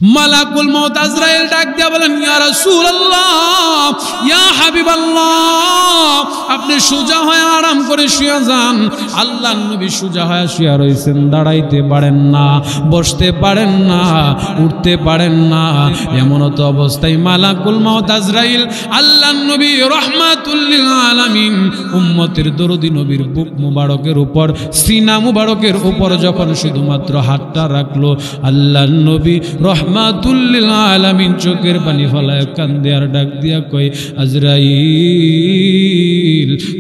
মালাকুল মউত আজরাইল ডাক দিয়া বলেন, ইয়া রাসূলুল্লাহ, ইয়া হাবিবাল্লাহ, আপনি সোজা হয়ে আরাম করে শুয়ে যান। আল্লাহর নবী সোজা হয়ে শুয়ে রইছেন, দাঁড়াইতে পারেন না, বসতে পারেন না, উঠতে পারেন না। এমন তো অবস্থায় মালাকুল মউত আজরাইল আল্লাহর নবী রাহমাতুল লিল আলামিন উম্মতের দরদি নবীর বুক মুবারকের উপর, সিনা মুবারকের উপর যখন শুধুমাত্র হাতটা রাখলো, আল্লাহর নবী রহমাতুল লিল আলামিন চোখের পানি ফলায় কান্দে আর ডাক দিয়া কয়, আজরাইল,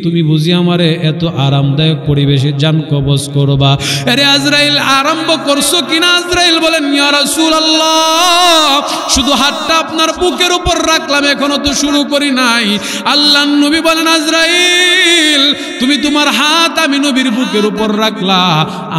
তুমি বুঝি আমারে এত আরামদায়ক পরিবেশে জান কবজ করবা? আরে আজরাইল, আরম্ভ করছো কিনা? আজরাইল বলেন, ইয়া রাসূলুল্লাহ, শুধু হাতটা আপনার বুকের উপর রাখলাম, এখনো তো শুরু করি নাই। আল্লাহর নবী বলেন, আজরাইল, তুমি তোমার হাত আমি নবীর বুকের উপর রাখলা,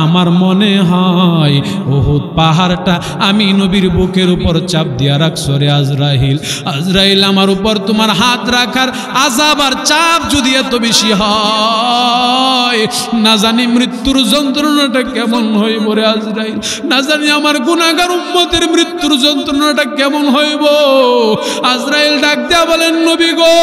আমার মনে হয় উহুদ পাহাড়টা আমি নবীর বুকের উপর চাপ দিয়া রাখছো রে আজরাইল। আজরাইল, আমার উপর তোমার হাত রাখার আযাব আর চাপ যদি এত বেশি হয়, না জানি মৃত্যুর যন্ত্রণাটা কেমন হইব রে আজরাইল, না জানি আমার গুনাহগার উম্মতের মৃত্যুর যন্ত্রণাটা কেমন হইব। আজরাইল ডাক দিয়া বলেন, নবী গো,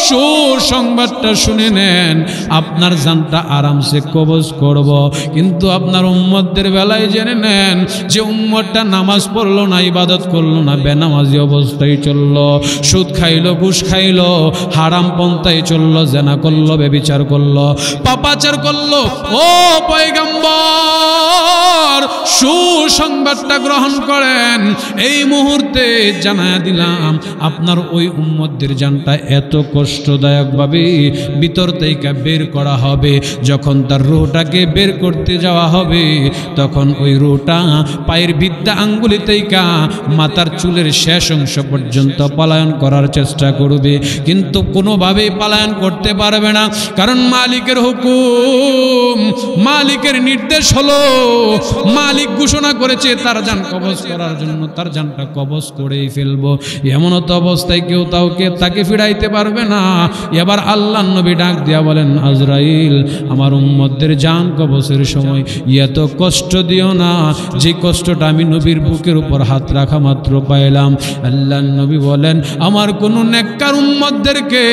সুসংবাদটা শুনে নেন, আপনার জানটা আরামসে কবজ করব, কিন্তু আপনার উম্মতদের বেলায় জেনে নেন যে উম্মতটা নামাজ পড়লো না, ইবাদত করলো না, বেনামাজি অবস্থায় চললো, সুদ খাইলো, ঘুষ খাইলো, হারাম পন্থায় চললো, জেনা করলো, ব্যভিচার করলো, পাপাচার করলো। ও পয়গম্বর, সুসংবাদটা গ্রহণ করেন, এই মুহূর্তে জানায়া দিলাম আপনার ওই উম্মতদের জানটা এত কষ্টদায়কভাবে ভিতর থেকে বের করা হবে। যখন তার রূহটাকে বের করতে যাওয়া হবে, তখন ওই রূহটা পায়ের বিদ্যা আঙ্গুলি থেকে মাথার চুলের শেষ অংশ পর্যন্ত পলায়ন করার চেষ্টা করবে, কিন্তু কোনোভাবেই পলায়ন করতে পারবে না। কারণ মালিকের হুকুম, মালিকের নির্দেশ হলো, মালিক ঘোষণা করেছে তার জান কবজ করার জন্য, তার জানটা কবজ করেই ফেলবো। এমন তো অবস্থায় কেউ তাকে ফিরাইতে পারবে না। এবার আল্লাহর নবী ডাক দিয়া বলেন, আজরাইল, আমার উম্মতদের জান কবজের সময় এত কষ্ট দিও না, যে কষ্টটা আমি নবীর বুকের উপর হাত রাখা মাত্র পাইলাম। আল্লাহর নবী বলেন, আমার কোন নেককার উম্মতদেরকে,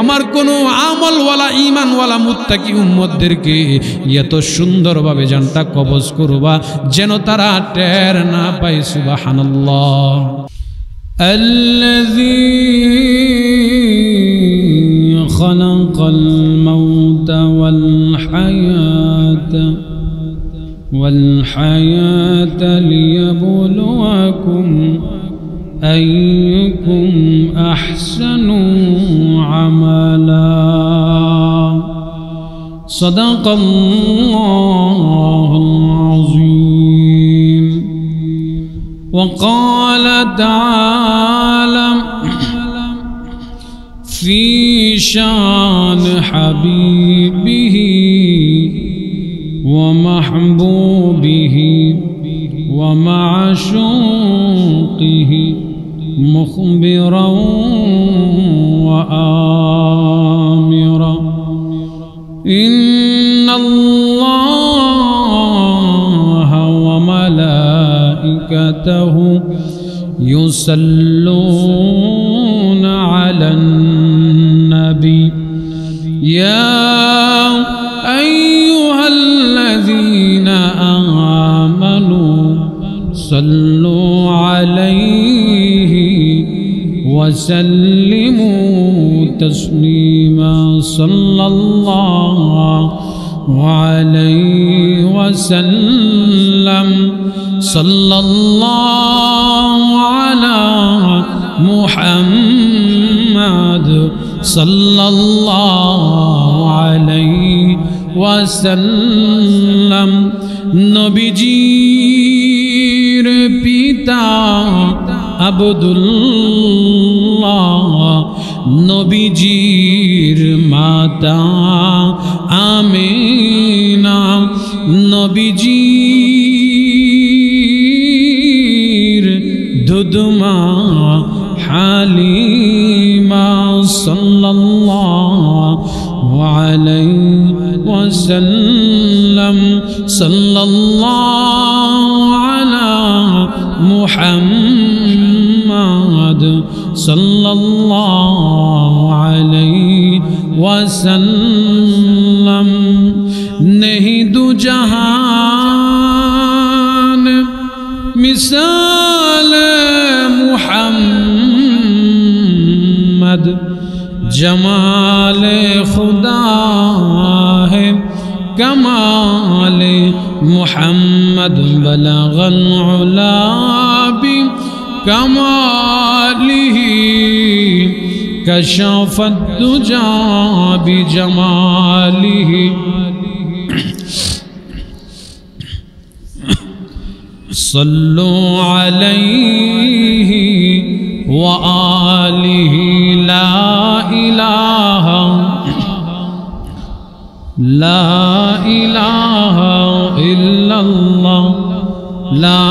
আমার কোন আমলওয়ালা ঈমানওয়ালা মুত্তাকি উম্মতদেরকে এত সুন্দরভাবে জানটা কবজ করবা যেন তারা টের না পায়। সুবহানাল্লাহ। الذي خلق الموت والحياة ليبلوكم أيكم أحسن عملا صدق الله العظيم. وقال تعالى في شان حبيبه ومحبوبه ومعشوقه مخبرا وآمرا إن الله وملائكته يصلون على النبي يا أيها الذين آمنوا صلوا عليه وسلموا تسليما صلى الله عليه وسلم صلى الله على محمد صلى الله عليه وسلم. নবীজির পিতা আব্দুল্লাহ, নবীজির মাতা আমিনা, নবীজির দুধমা হালিমা সাল্লাল্লাহু আলাইহি ওয়াসাল্লাম, সাল্লাল্লাহু আলা मुहम्मद सल्लल्लाहु अलैहि वसल्लम। नहीं दो जहान मिसाल मुहम्मद, जमाल खुदा है कमाल मुहम्मद, बलगल उला बि कमालिही, कशफत दुजा बि जमालिही। सल्लु अलैहि व आलिहि, ला इलाहा इल्लल्लाह, ला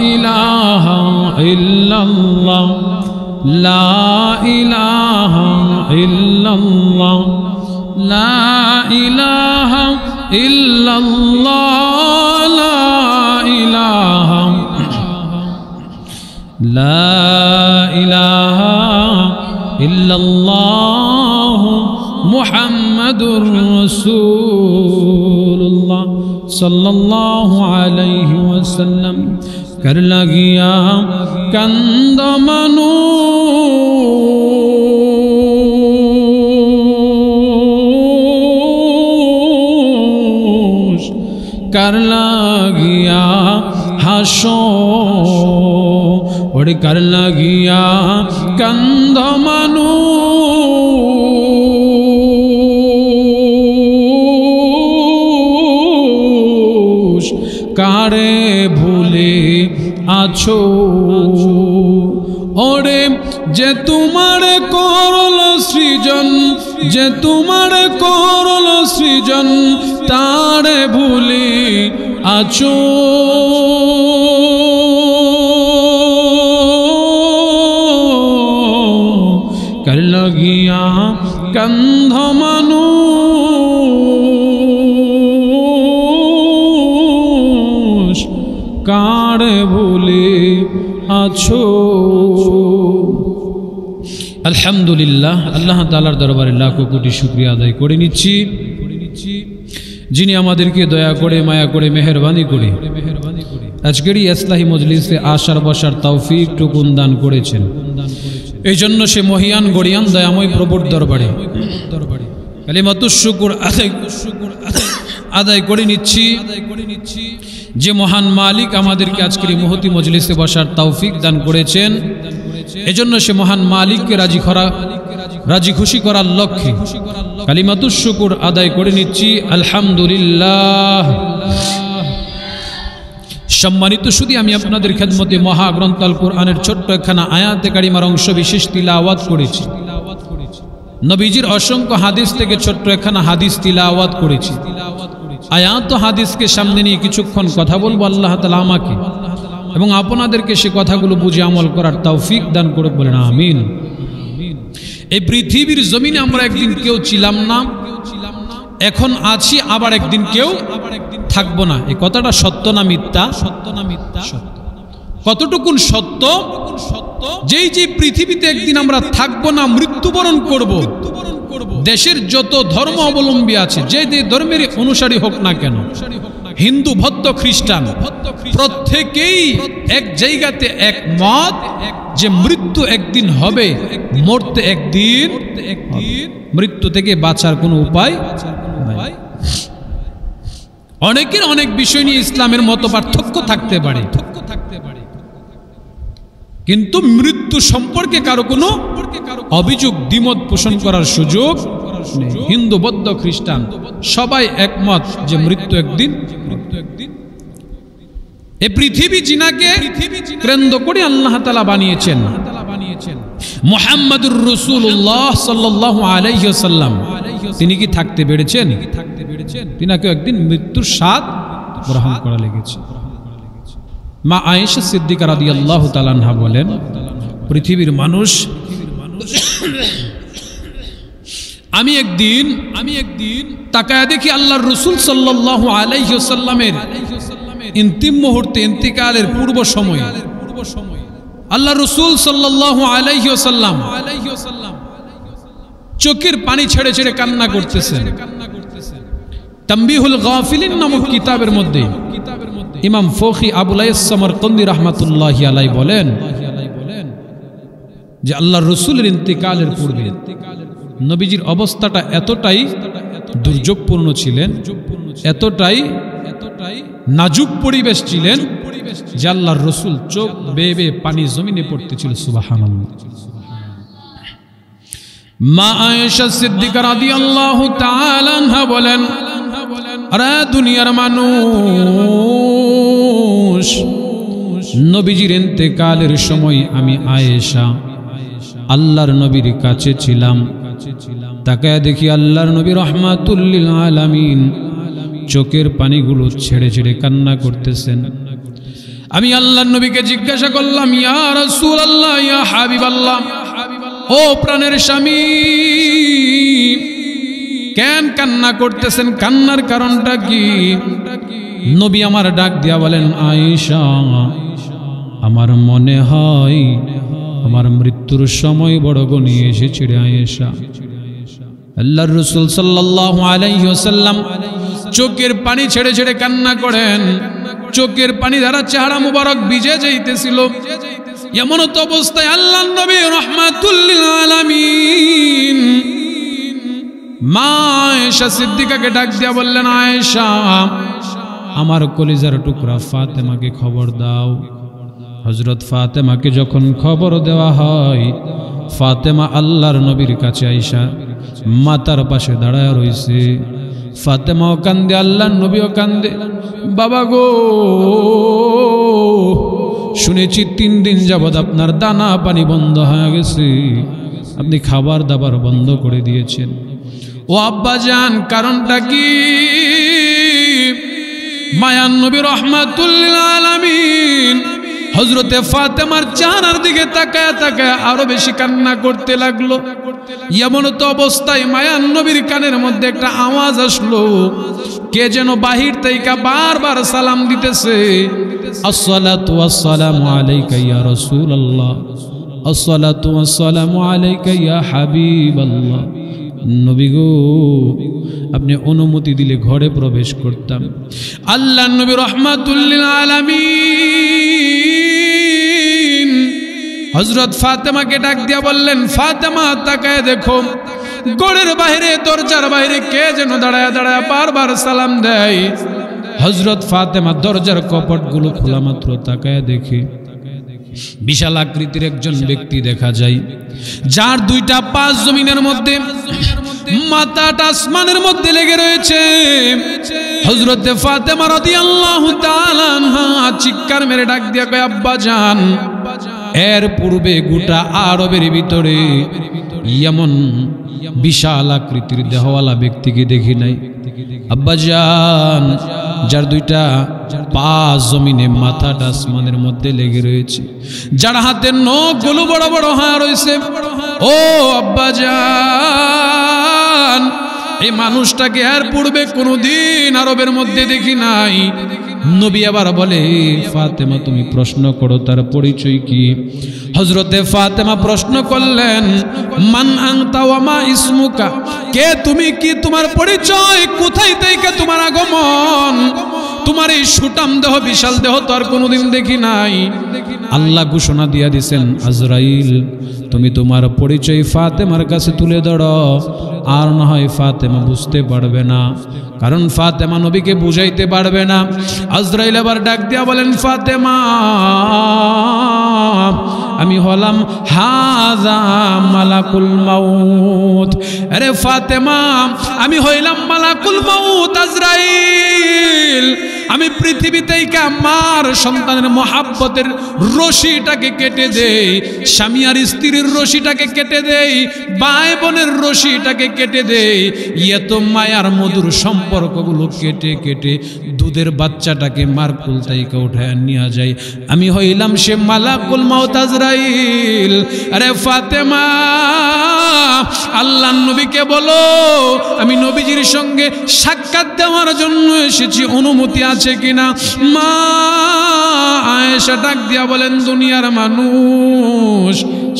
इलाहा इल्लल्लाह, ला इलाहा इल्लल्लाह, ला इलाहा इल्लल्लाह, ला इलाहा इल्लल्लाह, मुहम्मदुर रसूलुल्लाह सल्लल्लाहु अलैहि वसल्लम। कर लगिया कंद मनुष, कर लगिया हाशो और कर लगिया कंद मनुष, कारे भूले आछो ओरे जे तुम्हार करल सृजन, जे तुम्हार करल सृजन, तारे भूले आछो कर लगिया कंध मनुष, कार भूले आछो। আলহামদুলিল্লাহ, আল্লাহ তাআলার দরবারে লাখো কোটি শুকরিয়া আদায় করে নিচ্ছি, যিনি আমাদেরকে দয়া করে মায়া করে মেহেরবানি করে আজকের এই ইসলাহি মজলিসে আসার বসার তৌফিক টুকুন দান করেছেন। এই জন্য সে মহিয়ান গড়িয়ান দয়াময় প্রভুর দরবারে কালিমাতুশ শুকর আদায় করে নিচ্ছি, যে মহান মালিক আমাদেরকে আজকের এই মহতি মজলিসে বসার তৌফিক দান করেছেন। এজন্য সে মহান মালিককে রাজি খুশি করার লক্ষ্যে কালিমাতুশ শুকর আদায় করে নিচ্ছি। আলহামদুলিল্লাহ। সম্মানিত শুধু আমি আপনাদের খেদমতে মহাগ্রন্থ আল কোরআনের ছোট্ট একখানা আয়াতে কারিমার অংশ বিশেষ তিলাওয়াত করেছি। নবীজির অসংখ্য হাদিস থেকে ছোট্ট একখানা হাদিস তিলাওয়াত করেছি। আয়াত হাদিসকে সামনে নিয়ে কিছুক্ষণ কথা বলবো। আল্লাহ তাআলা আমাকে এবং আপনাদেরকে সে কথাগুলো বুঝে আমল করার তৌফিক দান করে বলেন আমিন। এই পৃথিবীর জমিনে আমরা একদিন কেউ ছিলাম না, এখন আছি, আবার একদিন কেউ থাকবো না। এই কথাটা সত্য না মিথ্যা? কতটুকুন সত্য? যেই যে পৃথিবীতে একদিন আমরা থাকবো না, মৃত্যুবরণ করব। দেশের যত ধর্ম অবলম্বী আছে, যে যে ধর্মের অনুসারী হোক না কেন, হিন্দু বৌদ্ধ খ্রিস্টান, প্রত্যেকেই এক জায়গাতে একমত যে মৃত্যু একদিন হবে, মরতে একদিন, মৃত্যু থেকে বাঁচার কোনো উপায় নাই। অনেকের অনেক বিষয় নিয়ে ইসলামের মত পার্থক্য থাকতে পারে, কিন্তু মৃত্যু সম্পর্কে কারো কোনো অভিযোগ দ্বিমত পোষণ করার সুযোগ নেই। হিন্দু বৌদ্ধ খ্রিস্টান সবাই একমত যে মৃত্যু একদিন। এই পৃথিবী জিনাকে কেন্দ্র করে আল্লাহ তাআলা বানিয়েছেন। মুহাম্মদুর রাসূলুল্লাহ সাল্লাল্লাহু আলাইহি ওয়াসাল্লাম তিনি কি থাকতে পেরেছেন? তিনাকে একদিন মৃত্যুর স্বাদ গ্রহণ করা লেগেছে। মা আয়েশা সিদ্দিকা রাদিয়াল্লাহু তাআলা আনহা বলেন, পৃথিবীর মানুষ আমি একদিন তাকায় দেখি আল্লাহর রাসূল সাল্লাল্লাহু আলাইহি ওয়াসাল্লামের অন্তিম মুহূর্তে, ইন্তিকালের পূর্ব সময়ে আল্লাহর রাসূল সাল্লাল্লাহু আলাইহি ওয়াসাল্লাম চোখের পানি ছেড়ে ছেড়ে কান্না করতেছেন। তামবিহুল গাফিলিন নামক কিতাবের মধ্যে ইমাম ফখী আবুল আইস সামারকন্দি রাহমাতুল্লাহি আলাইহি বলেন যে আল্লাহর রাসূলের ইন্তিকালের পূর্বে নবীজির অবস্থাটা এতটাই দুর্যোগপূর্ণ ছিলেন, এতটাই নাজুক পরিবেশ ছিলেন যে আল্লাহর রাসূল চোখ বেয়ে বেয়ে পানি জমিনে পড়তেছিল। সুবহানাল্লাহ। মা আয়েশা সিদ্দিকা রাদিয়াল্লাহু তাআলা আনহা বলেন, আরে দুনিয়ার মানুষ, নবীজির ইন্তেকালের সময় আমি আয়েশা আল্লাহর নবীর কাছে ছিলাম। তাকায় দেখি আল্লাহর নবী রাহমাতুল লিল আলামিন চোখের পানিগুলো ছেড়ে ছেড়ে কান্না করতেছেন। আমি আল্লাহর নবীকে জিজ্ঞাসা করলাম, ইয়া রাসূলুল্লাহ, ইয়া হাবিবাল্লাহ, ও প্রাণের স্বামী, কেন কান্না করতেছেন? কান্নার কারণটা কি? নবী আমার ডাক দিয়া বলেন, আয়েশা, আমার মনে হয় আমার মৃত্যুর সময় বড় ঘনিয়ে এসেছে রে আয়েশা। আল্লাহর রাসূল সাল্লাল্লাহু আলাইহি ওয়াসাল্লাম চোখের পানি ছেড়ে ছেড়ে কান্না করেন। চোখের পানি দ্বারা চেহারা মুবারক ভিজে যাইতেছিল। এমন তো অবস্থায় আল্লাহর নবী রাহমাতুল লিল আলামিন মা আয়েশা সিদ্দিকাকে ডাক দিয়া বললেন, আয়েশা, আমার কলিজার টুকরা ফাতেমাকে খবর দাও। হযরত ফাতেমাকে যখন খবর দেওয়া হয়, ফাতেমা আল্লাহর নবীর কাছে আয়েশা মাতার পাশে দাঁড়ায় রইছে। ফাতেমাও কান্দে, আল্লাহর নবীও কান্দে। বাবা গো, শুনেছি 3 দিন যাবৎ আপনার দানা পানি বন্ধ হয়ে গেছে, আপনি খাবার দাবার বন্ধ করে দিয়েছেন। ও আব্বা জান, কারণটা কি? মায়ান নবী রাহমাতুল লিল আলামিন হযরতে ফাতেমার চেহারার দিকে তাকায় তাকায় আরো বেশি কান্না করতে লাগলো। এমন তো অবস্থায় মায়ান নবীর কানের মধ্যে একটা আওয়াজ আসলো, কে যেন বাহির থেকে বারবার সালাম দিতেছে, আসসালাতু ওয়াসসালামু আলাইকা ইয়া রাসূলুল্লাহ, আসসালাতু ওয়াসসালামু আলাইকা ইয়া হাবিবাল্লাহ। নবী গো, আপনি অনুমতি দিলে ঘরে প্রবেশ করতাম। আল্লাহর নবী রাহমাতুল লিল আলামিন হযরত ফাতেমাকে ডাক দিয়া বললেন, ফাতেমা, তাকায় দেখো, ঘরের বাইরে, দরজার বাইরে কে যেন দাঁড়ায় দাঁড়ায় বারবার সালাম দেয়। হযরত ফাতেমা দরজার কপটগুলো খোলা মাত্র তাকায় দেখে বিশাল আকৃতির একজন ব্যক্তি দেখা যায়, যার 2টা পা জমিনের মধ্যে, মাথাটা আসমানের মধ্যে লেগে রয়েছে। হযরতে ফাতেমা রাদিয়াল্লাহু তাআলা আনহা চিৎকার মেরে ডাক দিয়া কয়, আব্বা জান, এর পূর্বে গোটা আরবের ভিতরে এমন বিশাল আকৃতির দেহওয়ালা ব্যক্তিকে দেখি নাই। আব্বা জান, যার 2টা পা জমিনে, মাথাটা আসমানের মধ্যে লেগে রয়েছে, যার হাতের নখগুলো বড় বড় হয়ে রয়েছে। ও আব্বা জান, এই মানুষটাকে এর পূর্বে কোনোদিন আরবের মধ্যে দেখি নাই। নবী আবার বলে, ফাতেমা, তুমি প্রশ্ন করো তার পরিচয় কি? হযরতে ফাতেমা প্রশ্ন করলেন, মান আনতা ওয়া মা ইসমুকা, কে তুমি, কি তোমার পরিচয়, কোথায় থেকে তোমার আগমন? তোমার এই সুটাম দেহ, বিশাল দেহ তো আর কোনোদিন দেখি নাই। আল্লাহ ঘোষণা দিয়া দিয়েছেন, আজরাইল, তুমি তোমার পরিচয় ফাতেমার কাছে তুলে ধরো, আর না হয় ফাতেমা বুঝতে পারবে না, কারণ ফাতেমা নবীকে বুঝাইতে পারবে না। আজরাইল আবার ডাক দিয়া বলেন, ফাতেমা, আমি হলাম হাযা মালাকুল মাউত। আরে ফাতেমা, আমি হইলাম মালাকুল মাউত, আজরাইল। আমি পৃথিবীতেই মার সন্তানের মহাব্বতের রশিটাকে কেটে দেই, স্বামী আর স্ত্রীর রশিটাকে কেটে দেই, ভাই বোনের রশিটাকে কেটে দেই, এত মায়ার মধুর সম্পর্কগুলো কেটে কেটে দুধের বাচ্চাটাকে মার কুল থেকে উঠায় নিয়ে যায়। আমি হইলাম সে মালাকুল মাউত আজরাইল। আরে ফাতেমা, আল্লাহর নবীকে বলো আমি নবীজির সঙ্গে সাক্ষাৎ দেওয়ার জন্য এসেছি, অনুমতি আছে কিনা? মা আয়েশা ডাক দিয়া বলেন, দুনিয়ার মানুষ।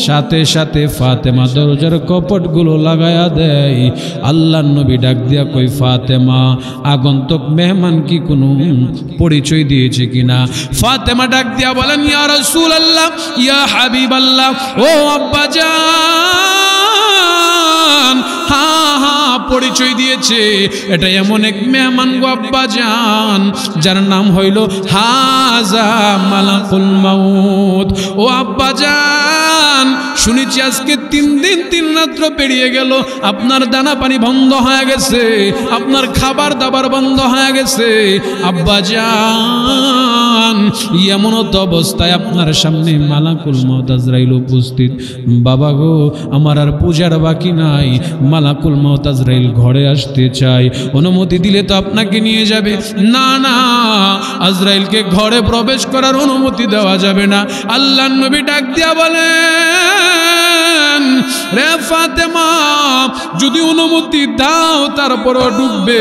সাথে সাথে ফাতেমা দরজার কপটগুলো লাগায়া দেয়। আল্লাহর নবী ডাক দিয়া কই, ফাতেমা, আগন্তুক মেহমান কি কোনো পরিচয় দিয়েছে কিনা? ফাতেমা ডাক দিয়া বলেন, ইয়া রাসূলুল্লাহ, ইয়া হাবিবাল্লাহ, ও আব্বাজান, হ্যাঁ হ্যাঁ পরিচয় দিয়েছে। এটা এমন এক মেহমান গো আব্বাজান, যার নাম হইল হাজা মালাকুল মাউত। ও আব্বাজান, শুনেছি আজকে 3 দিন 3 রাত্র পেরিয়ে গেল, আপনার দানা পানি বন্ধ হয়ে গেছে, আপনার খাবার দাবার বন্ধ হয়ে গেছে। আব্বাজান, এমন তো অবস্থায় আপনার সামনে মালাকুল মাউত আজরাইল উপস্থিত। বাবা গো, আমার আর পূজার বাকি নাই, মালাকুল মাউত আজরাইল ঘরে আসতে চাই, অনুমতি দিলে তো আপনাকে নিয়ে যাবে। না না, আজরাইলকে ঘরে প্রবেশ করার অনুমতি দেওয়া যাবে না। আল্লাহর নবী ডাক দিয়া বলেন, রে ফাতেমা, যদি অনুমতি দাও তারপরও ঢুকবে,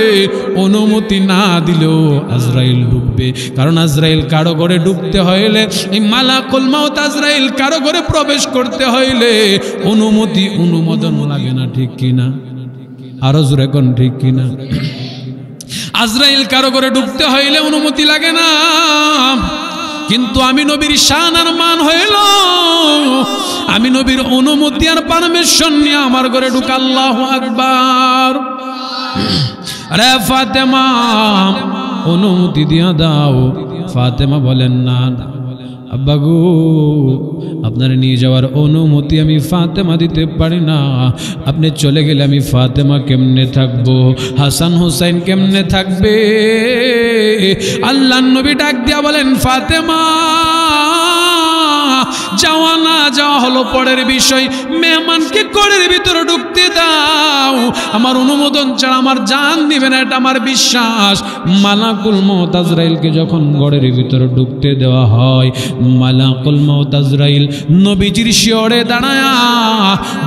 অনুমতি না দিলেও আজরাইল ঢুকবে। কারণ আজরাইল কারো ঘরে ঢুকতে হইলে, এই মালাকুল মাউত আজরাইল কারো ঘরে প্রবেশ করতে হইলে অনুমোদন লাগে না, ঠিক কিনা? আরো জোরে কোন ঠিক কিনা? আজরাইল কারো ঘরে ঢুকতে হইলে অনুমতি লাগে না, কিন্তু আমি নবীর শান আর মান হইল, আমি নবীর অনুমতি আর পারমিশন নিয়ে আমার ঘরে ঢুক। আল্লাহু আকবার। আরে ফাতেমা, অনুমতি দিয়া দাও। ফাতেমা বলেন, না না আব্বা গো, আপনার নিয়ে যাওয়ার অনুমতি আমি ফাতেমা দিতে পারি না। আপনি চলে গেলে আমি ফাতেমা কেমনে থাকবো, হাসান হুসাইন কেমনে থাকবে? আল্লাহর নবী ডাক দিয়া বলেন, ফাতেমা, যাওয়া না যাওয়া হলো পরের বিষয়, মেহমানকে ঘরের ভিতরে ঢুকতে দাও। আমার অনুমোদন ছাড়া আমার জান দিবে না, এটা আমার বিশ্বাস। মালাকুল মাউত আজরাইলকে যখন ঘরের ভিতরে ঢুকতে দেওয়া হয়, মালাকুল মাউত আজরাইল নবীজির শিয়রে দাঁড়ায়া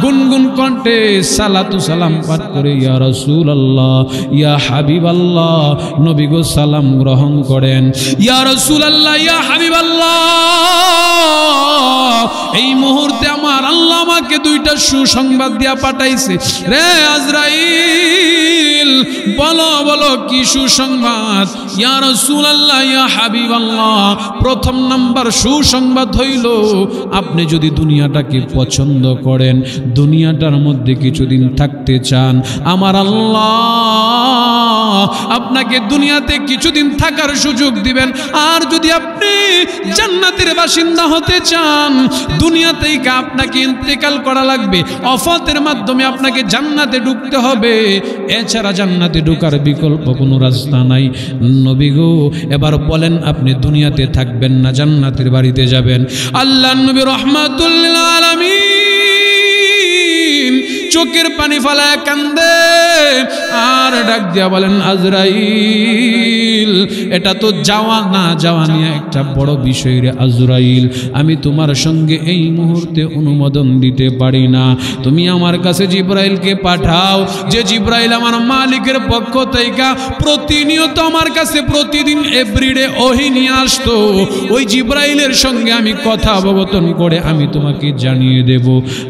গুনগুন কণ্ঠে সালাতু সালাম পাঠ করে, ইয়া রাসূলুল্লাহ, ইয়া হাবিবাল্লাহ, নবী গো সালাম গ্রহণ করেন। ইয়া রাসূলুল্লাহ, ইয়া হাবিবাল্লাহ, এই মুহূর্তে আমার আল্লাহ আমাকে 2টা সুসংবাদ দিয়া পাঠাইছে। রে আজরাইল, বলো বলো কি সুসংবাদ? ইয়া রাসূলুল্লাহ, ইয়া হাবিবাল্লাহ, প্রথম নাম্বার সুসংবাদ হইল, আপনি যদি দুনিয়াটাকে পছন্দ করেন, দুনিয়াটার মধ্যে কিছুদিন থাকতে চান, আমার আল্লাহ আপনাকে দুনিয়াতে কিছুদিন থাকার সুযোগ দিবেন। আর যদি আপনি জান্নাতের বাসিন্দা হতে চান, দুনিয়াতেই আপনাকে ইন্তেকাল করা লাগবে, ওফাতের মাধ্যমে আপনাকে জান্নাতে ঢুকতে হবে, এছাড়া জান্নাতে ঢোকার বিকল্প কোনো রাস্তা নাই। নবী গো, এবার বলেন আপনি দুনিয়াতে থাকবেন না জান্নাতের বাড়িতে যাবেন? আল্লাহর নবী রাহমাতুল লিল আলামিন চোখের পানি ফালায় কান্দে আর ডাক দিয়া বলেন, আজরাইল, এটা তো যাওয়া না যাওয়া নিয়ে একটা বড় বিষয় রে আজরাইল, আমি তোমার সঙ্গে এই মুহূর্তে অনুমোদন দিতে পারি না। তুমি আমার কাছে জিব্রাইলকে পাঠাও, যে জিব্রাইল আমার মালিকের পক্ষ থেকে প্রতিনিয়ত আমার কাছে প্রতিদিন এভরিডে ওহী নিয়ে আসতো, ওই জিব্রাইলের সঙ্গে আমি কথা অবগতন করে আমি তোমাকে জানিয়ে দেব।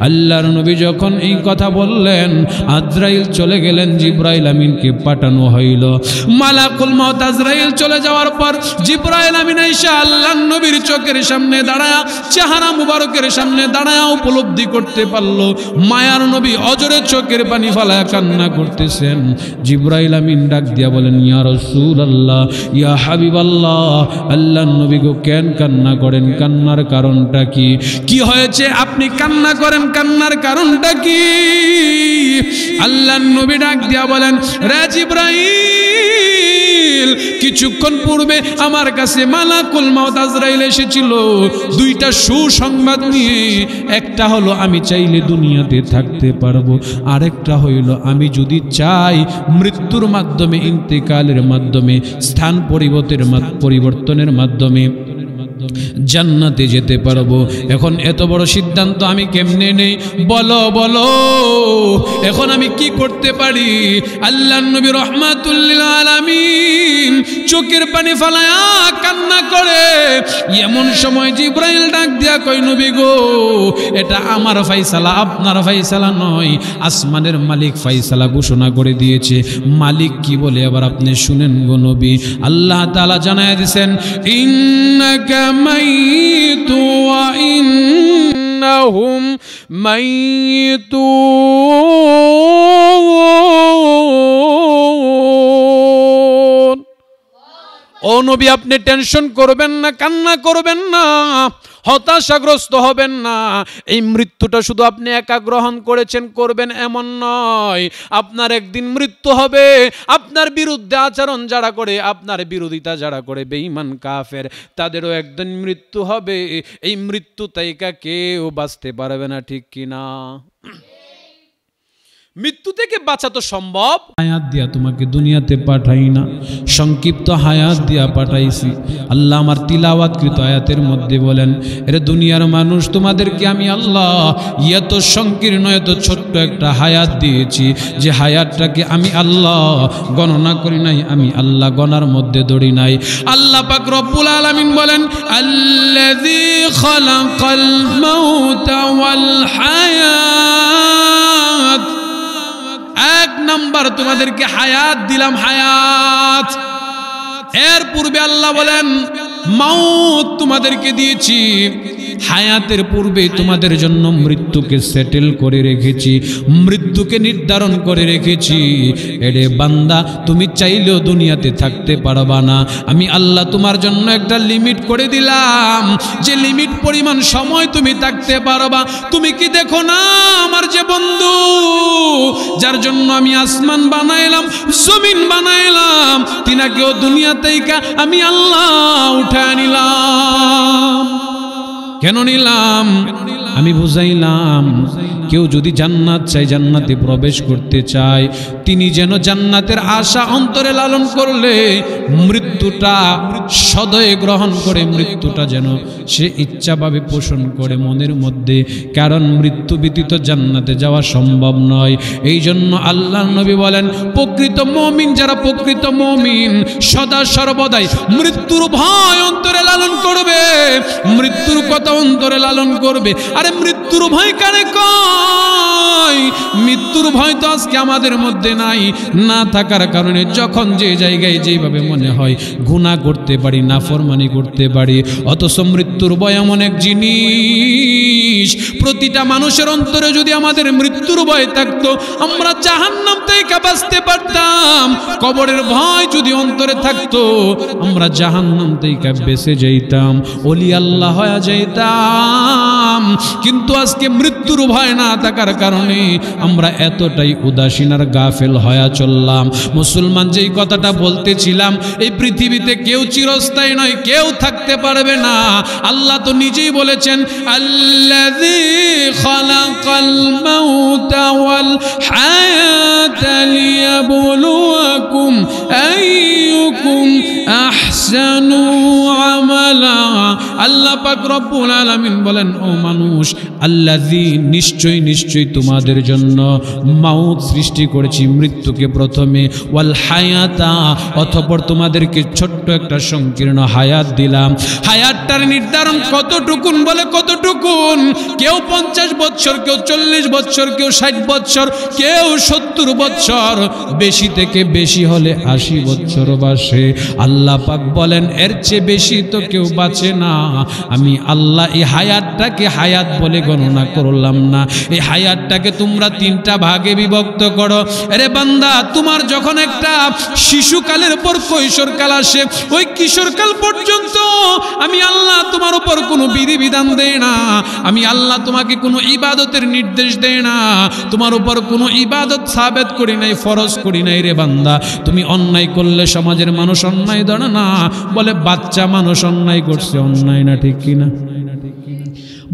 আল্লাহর নবী যখন এই কথা বললেন, আজরাইল চলে গেলেন, জিব্রাইল আমিনকে পাঠানো হইল। মালাকুল মাউত আজরাইল চলে যাওয়ার পর জিব্রাইল আমিন আইসা আল্লাহর নবীর চোখের সামনে দাঁড়ায়া, চেহারা মুবারকের সামনে দাঁড়ায়া উপলব্ধি করতে পারল মায়ার নবী অজরে চোখের পানি ফালায়া কান্না করতেছেন। জিব্রাইল আমিন ডাক দিয়া বলেন, ইয়া রাসূলুল্লাহ, ইয়া হাবিবাল্লাহ, আল্লাহর নবী গো কেন কান্না করেন? কান্নার কারণটা কি? কি হয়েছে আপনি কান্না করেন? কান্নার কারণটা কি? আল্লাহর নবী ডাক দিয়া বলেন, রে জিব্রাইল, আজরাইল কিছুক্ষণ পূর্বে আমার কাছে মালাকুল মাউত আজরাইল এসেছিল দুইটা সুসংবাদ নিয়ে। একটা হলো আমি চাইলে দুনিয়াতে থাকতে পারবো, আরেকটা হইল আমি যদি চাই মৃত্যুর মাধ্যমে, ইন্তেকালের মাধ্যমে, স্থান পরিবর্তনের মাধ্যমে জান্নাতে যেতে পারবো। এখন এত বড় সিদ্ধান্ত আমি কেমনে নেই? বলো বলো, এখন আমি কি করতে পারি? আল্লাহর নবী রাহমাতুল লিল আলামিন চোখের পানি ফেলায়া কান্না করে। এমন সময় জিবরাইল ডাক দিয়া কই, নবী গো, এটা আমার ফয়সালা, আপনার ফয়সালা নয়, আসমানের মালিক ফয়সালা ঘোষণা করে দিয়েছে। মালিক কি বলে এবার আপনি শুনেন গো নবী। আল্লাহ তাআলা জানায় দিয়েছেন, ইন্নাকা মাইতু ওয়া ইন্নাহুম মাইতুন। ও নবী, আপনি টেনশন করবেন না, কান্না করবেন না, হতাশাগ্রস্ত হবেন না। এই মৃত্যুটা শুধু আপনি একা গ্রহণ করেছেন, করবেন এমন নয়। আপনার একদিন মৃত্যু হবে। আপনার বিরুদ্ধে আচরণ যারা করে, আপনার বিরোধিতা যারা করে, বেঈমান কাফের, তাদেরও একদিন মৃত্যু হবে। এই মৃত্যু থেকে কেউ বাঁচতে পারবে না, ঠিক কিনা? মৃত্যু থেকে বাঁচা তো সম্ভব। হায়াত দিয়া তোমাকে দুনিয়াতে পাঠাই না, সংক্ষিপ্ত হায়াত দিয়া পাঠাইছি। আল্লাহ আমার তিলাওয়াতকৃত আয়াতের মধ্যে বলেন, এরে দুনিয়ার মানুষ, তোমাদেরকে আমি আল্লাহ এত সংকীর্ণ, এত ছোট্ট একটা হায়াত দিয়েছি, যে হায়াতটাকে আমি আল্লাহ গণনা করি নাই, আমি আল্লাহ গণার মধ্যে দড়ি নাই। আল্লাহ পাক রব্বুল আলামিন বলেন, আল্লাযী খালাকাল মাউতা ওয়াল হায়াত। এক নাম্বার তোমাদেরকে হায়াত দিলাম, হায়াত। এর পূর্বে আল্লাহ বলেন মাউত তোমাদেরকে দিয়েছি, হায়াতের পূর্বে তোমাদের জন্য মৃত্যুকে সেটেল করে রেখেছি, মৃত্যুকে নির্ধারণ করে রেখেছি। এরে বান্দা, তুমি চাইলেও দুনিয়াতে থাকতে পারবা না। আমি আল্লাহ তোমার জন্য একটা লিমিট করে দিলাম, যে লিমিট পরিমাণ সময় তুমি থাকতে পারবা। তুমি কি দেখো না আমার যে বন্ধু, যার জন্য আমি আসমান বানাইলাম, জমিন বানাইলাম, তিনাকেও দুনিয়া থেকে আমি আল্লাহ উঠায় নিলাম। কেন নিলাম? আমি বুঝাইলাম, কেউ যদি জান্নাত চাই, জান্নাতে প্রবেশ করতে চায়, তিনি যেন জান্নাতের আশা অন্তরে লালন করলে মৃত্যুটা সদয়ে গ্রহণ করে, মৃত্যুটা যেন সে ইচ্ছাভাবে পোষণ করে মনের মধ্যে। কারণ মৃত্যু ব্যতীত জান্নাতে যাওয়া সম্ভব নয়। এই জন্য আল্লাহর নবী বলেন, প্রকৃত মুমিন যারা, প্রকৃত মুমিন সদা সর্বদাই মৃত্যুর ভয় অন্তরে লালন করবে, মৃত্যুর কথা অন্তরে লালন করবে। আরে মৃত্যুর ভয় কারে কয়? মৃত্যুর ভয় তো আজকে আমাদের মধ্যে নাই। না থাকার কারণে যখন যে জায়গায় যেভাবে মনে হয় গুনাহ করতে পারি, নাফরমানি করতে পারি। অথচ মৃত্যুর ভয় এমন এক জিনিস, প্রতিটা মানুষের অন্তরে যদি আমাদের মৃত্যুর ভয় থাকতো, আমরা জাহান্নাম থেকে বাঁচতে পারতাম। কবরের ভয় যদি অন্তরে থাকতো, আমরা জাহান্নাম থেকে বেঁচে যাইতাম, ওলি আল্লাহ হয়ে যাইতাম। কিন্তু আজকে মৃত্যুর ভয় না থাকার কারণে আমরা এতটাই উদাসীন আর গাফেল হয়ে চললাম। মুসলমান, যেই কথাটা বলতেছিলাম, এই পৃথিবীতে কেউ চিরস্থায়ী নয়, কেউ থাকতে পারবে না। আল্লাহ তো নিজেই বলেছেন, আল্লাযী খালাকাল মাউতা ওয়াল হায়াতা লিয়াবলুয়াকুম আইয়ুকুম আহসানু আমালা। আল্লাহ পাক রব্বুল আলামিন বলেন, ও মানুষ, আল্লাযী নিশ্চয় নিশ্চয় তোমাদের জন্য মাউত সৃষ্টি করেছি, মৃত্যুকে প্রথমে, ওয়াল হায়াতা অতঃপর তোমাদেরকে ছোট্ট একটা সংকীর্ণ হায়াত দিলাম। হায়াতটার নির্ধারণ কতটুকুন বলে কতটুকুন? কেউ 50 বছর, কেউ 40 বছর, কেউ 60 বছর, কেউ 70 বছর, বেশি থেকে বেশি হলে 80 বছর বাঁচে। আল্লাহ পাক বলেন, এর চেয়ে বেশি তো কেউ বাঁচে না। আমি আল্লাহ এই হায়াতটাকে হায়াত বলে গণনা করলাম না। এই হায়াতটাকে তোমরা তিনটা ভাগে বিভক্ত করো। আরে বান্দা, তোমার যখন একটা শিশুকালের পর কৈশোরকাল আসে, ওই কিশোরকাল পর্যন্ত আমি আল্লাহ তোমার উপর কোনো বিধিবিধান দেয় না, আমি আল্লাহ তোমাকে কোনো ইবাদতের নির্দেশ দেয় না, তোমার উপর কোনো ইবাদত সাবেত করি নাই, ফরজ করি নাই। রে বান্দা, তুমি অন্যায় করলে সমাজের মানুষ অন্যায় ধরে না, বলে বাচ্চা মানুষ অন্যায় করছে, অন্যায় না, ঠিক কিনা?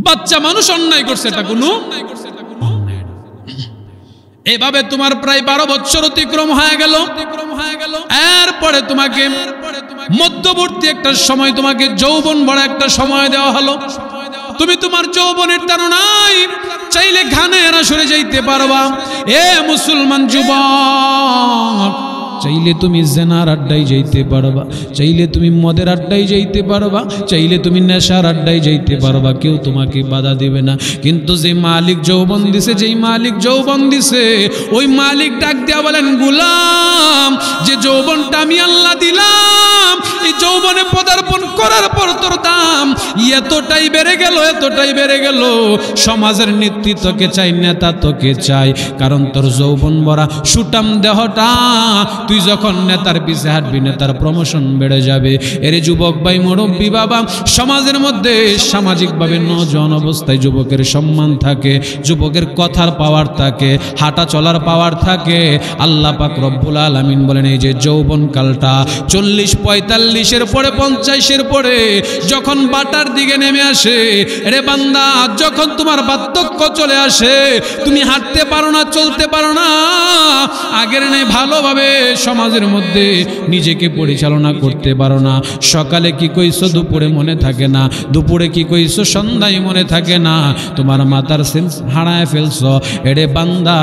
বাচ্চা মানুষ অন্যায় করছে, এটা কোনো অন্যায় না। এভাবে তোমার প্রায় 12 বছর অতিক্রম হয়ে গেল। এরপরে তোমাকে মধ্যবর্তী একটা সময়, তোমাকে যৌবন বড় একটা সময় দেওয়া হলো। তুমি তোমার যৌবনের তাড়নায় চাইলে ঘানের আসরে যাইতে পারবা। এ মুসলমান যুবক, চাইলে তুমি জেনার আড্ডায় যাইতে পারবা, চাইলে তুমি মদের আড্ডায় যাইতে পারবা, চাইলে তুমি নেশার আড্ডায় যাইতে পারবা, কেউ তোমাকে বাধা দিবে না। কিন্তু যে মালিক যৌবন দিছে, যেই মালিক যৌবন দিছে, ওই মালিক ডাক দেয়া বলেন, গোলাম, যে যৌবনটা আমি আল্লাহ দিলাম, এই যৌবনে পদার্পণ করার পর তোর দাম এতটাই বেড়ে গেল, এতটাই বেড়ে গেল। সমাজের নেতৃত্বকে চাই, নেতা তোকে চাই, কারণ তোর যৌবন ভরা সুটাম দেহটা, তুই যখন নেতার পিছে হাঁটবি, নেতার প্রমোশন বেড়ে যাবে। এর যুবক ভাই, মুরব্বী বাবা, সমাজের মধ্যে সামাজিকভাবে নজন অবস্থায় যুবকের সম্মান থাকে, যুবকের কথার পাওয়ার থাকে, হাঁটা চলার পাওয়ার থাকে। আল্লাহ পাক রব্বুল আলামিন বলেন, এই যে যৌবন কালটা 40-45-এর পরে 50-এর পরে যখন বাটার দিকে নেমে আসে, রে বান্দা, যখন তোমার বার্ধক্য চলে আসে, তুমি হাঁটতে পারো না, চলতে পারো না, আগের নেই ভালোভাবে সমাজের মধ্যে নিজেকে পরিচালনা করতে পারো না। সকালে কি কইছো দুপুরে মনে থাকে না, দুপুরে কি কইছো সন্ধ্যায় মনে থাকে না, তোমার মাথার সেন্স হারায় ফেলছো। এরে বান্দা,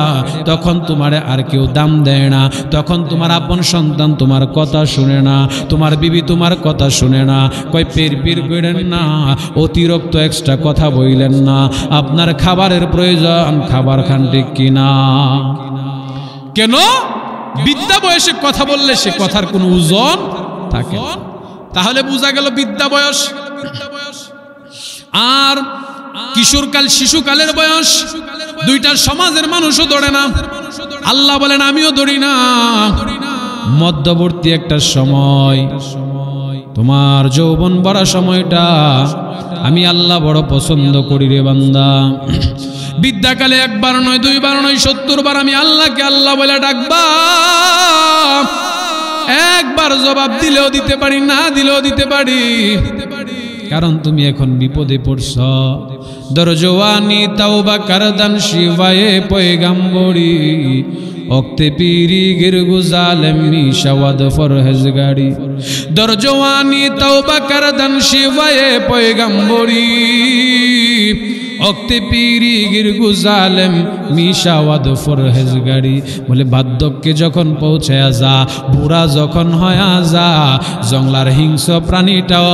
তখন তোমারে আর কেউ দাম দেয় না, তখন তোমার আপন সন্তান তোমার কথা শুনে না, তোমার বিবি তোমার কথা শুনে না। কই পের করেন না, অতিরিক্ত এক্সট্রা কথা বইলেন না, আপনার খাবারের প্রয়োজন, খাবার খান, ঠিক কিনা? কেন? বিদ্যা বয়সে কথা বললে সে কথার কোনো ওজন থাকে। তাহলে বোঝা গেল বিদ্যা বয়স আর কিশোরকাল, শিশুকালের বয়স, দুইটার সমাজের মানুষও ধরে না। আল্লাহ বলেন, আমিও ধরি না। মধ্যবর্তী একটা সময়, তোমার যৌবন ভরা সময়টা আমি আল্লাহ বড় পছন্দ করি। রে বান্দা, বিদ্যাকালে একবার নয়, দুইবার নয়, 70 বার আমি আল্লাহকে আল্লাহ বলে ডাকবা। একবার জবাব দিলেও দিতে পারি, না দিলেও দিতে পারি, কারণ তুমি এখন বিপদে পড়ছ। দরজওয়ানি তাওবা করদান শিবায়ে পয়গম্বরি, ওক্তে পীরি গিরগু জালেম মিশাওয়াদ ফরহেজ গাড়ি। দরজওয়ানি তাওবা করদান শিবায়ে পয়গম্বরি, ওক্তে পীরি গিরগু জালেম মিশাওয়াদ ফরহেজ গাড়ি। বলে বার্ধক্যে যখন পৌঁছায়া যা, বুড়া যখন হয়া যা, জঙ্গলার হিংস্র প্রাণীটাও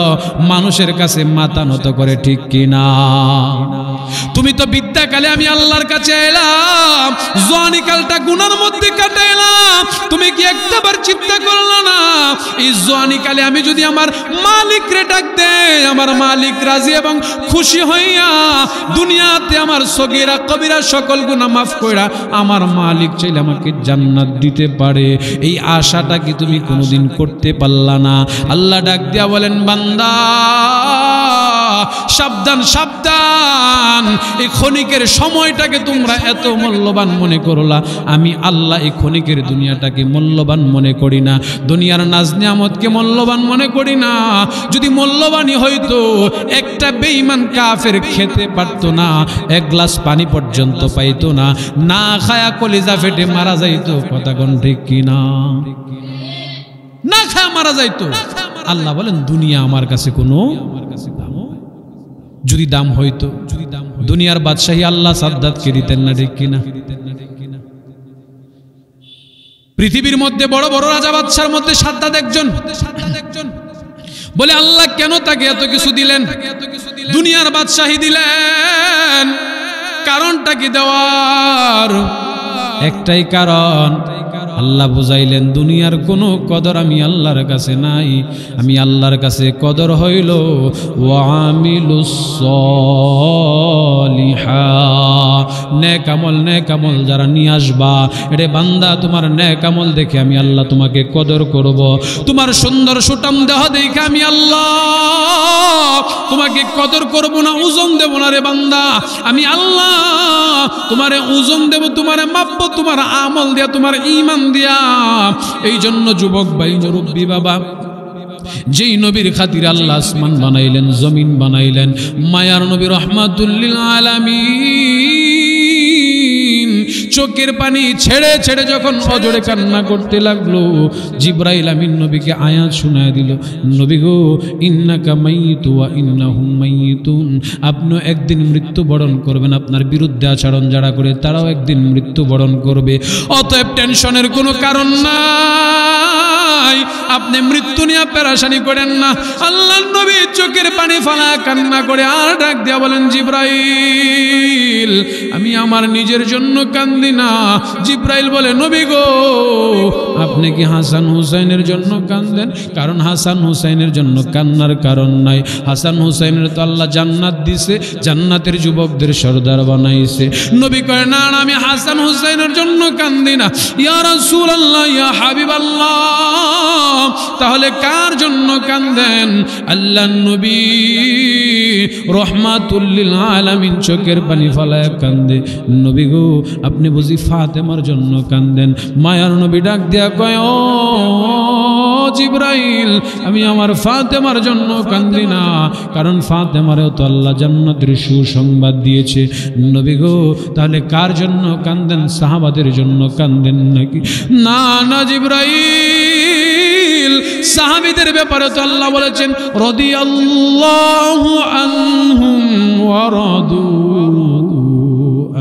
মানুষের কাছে মাথা নত করে, ঠিক কিনা? তুমি তো বিদ্যাকালে আমি আল্লাহর কাছে এলাম, জওয়ানিকালটা গুনার মধ্যে কাটাইলাম, তুমি কি একটাবার চিন্তা করলা না, এই জওয়ানিকালে আমি যদি আমার মালিকরে ডাক দেই, আমার মালিক রাজি এবং খুশি হইয়া দুনিয়াতে আমার সগীরা কবিরা সকল গুনাহ মাফ কইরা আমার মালিক চাইলে আমাকে জান্নাত দিতে পারে, এই আশাটা কি তুমি কোনোদিন করতে পারলা না? আল্লাহ ডাক দিয়া বলেন, বান্দা সাবধান, সাবধান, এই ক্ষণিকের সময়টাকে তোমরা এত মূল্যবান মনে করলা, আমি আল্লাহ এই ক্ষণিকের দুনিয়াটাকে মূল্যবান মনে করি না, দুনিয়ার নাজ নিয়ামতকে মূল্যবান মনে করি না। যদি মূল্যবানই হইতো, একটা বেঈমান কাফের খেতে পারতো না, এক গ্লাস পানি পর্যন্ত পাইতো না, না খায়া কলিজা ফেটে মারা যাইতো। কথা কোন ঠিক কিনা? না খায়া মারা যাইতো। আল্লাহ বলেন, দুনিয়া আমার কাছে কোনো যদি দাম হইতো, দুনিয়ার বাদশাহী আল্লাহ সাদ্দাতকে দিতেন না, ঠিক কিনা? পৃথিবীর মধ্যে বড় বড় রাজা বাদশার মধ্যে সাদ্দাত একজন। বলে আল্লাহ কেন তাকে এত কিছু দিলেন, দুনিয়ার বাদশাহী দিলেন? কারণটা কি দেওয়ার? একটাই কারণ, আল্লাহ বুঝাইলেন দুনিয়ার কোনো কদর আমি আল্লাহর কাছে নাই, আমি আল্লাহর কাছে কদর হইল ওয়ামিলুস সলিহাত, নেক আমল যারা নিয়ে আসবা, রে বান্দা তোমার নেক আমল দেখে আমি আল্লাহ তোমাকে কদর করব, তোমার সুন্দর সুঠাম দেহ দেখে আমি আল্লাহ তোমাকে কদর করব না, ওজন দেব না রে বান্দা, আমি আল্লাহ তোমারে ওজন দেব, তোমারে মাপব তোমার আমল দিয়া, তোমার ঈমান দিয়া। এই জন্য যুবক ভাই মুরব্বী বাবা, যেই নবীর খাতিরে আল্লাহ আসমান বানাইলেন, জমিন বানাইলেন, মায়ার নবী রহমাতুল লিল আলামিন চোখের পানি ছেড়ে ছেড়ে যখন অজরে কান্না করতে লাগলো, জিবরাইল আমিন নবীকে আয়াত শোনায় দিল, নবী গো ইন্নাকা মাইয়িতু ওয়া ইন্নাহুম মাইয়িতুন, আপনিও একদিন মৃত্যুবরণ করবেন, আপনার বিরুদ্ধে আচরণ যারা করে তারাও একদিন মৃত্যুবরণ করবে, অতএব টেনশনের কোনো কারণ নাই, আপনি মৃত্যু নিয়ে পেরেশানি করেন না। আল্লাহর নবী চোখের পানি ফালা কান্না করে আর ডাক দিয়া বলেন, জিবরাইল আমি আমার নিজের জন্য কান্দি না। জিবরাইল বলে, নবী গো আপনি কি হাসান হুসাইনের জন্য কান্দেন? কারণ হাসান হুসাইনের জন্য কান্নার কারণ নাই, হাসান হুসাইনের তো আল্লাহ জান্নাত দিছে, জান্নাতের যুবকদের সর্দার বানাইছে। নবী কয়, না না আমি হাসান হুসাইনের জন্য কান্দি না। ইয়া রাসূলুল্লাহ, ইয়া হাবিবাল্লাহ, তাহলে কার জন্য কান্দেন? আল্লাহর নবী রহমাতুল লিল আলামিন চোখের পানি ফলায় কান্দে, নবী গো আপনি বুঝি ফাতেমার জন্য কান্দেন? মায়ার নবী ডাক দিয়া কয়, ও জিবরাইল আমি আমার ফাতেমার জন্য কান্দি না, কারণ ফাতেমারেও তো আল্লাহ জান্নাতের সুসংবাদ দিয়েছে। নবী গো তাহলে কার জন্য কান্দেন? সাহাবাদের জন্য কান্দেন নাকি? না না জিবরাইল, সাহাবীদের ব্যাপারে তো আল্লাহ বলেছেন রাদিয়াল্লাহু আনহুম ওয়া রাদু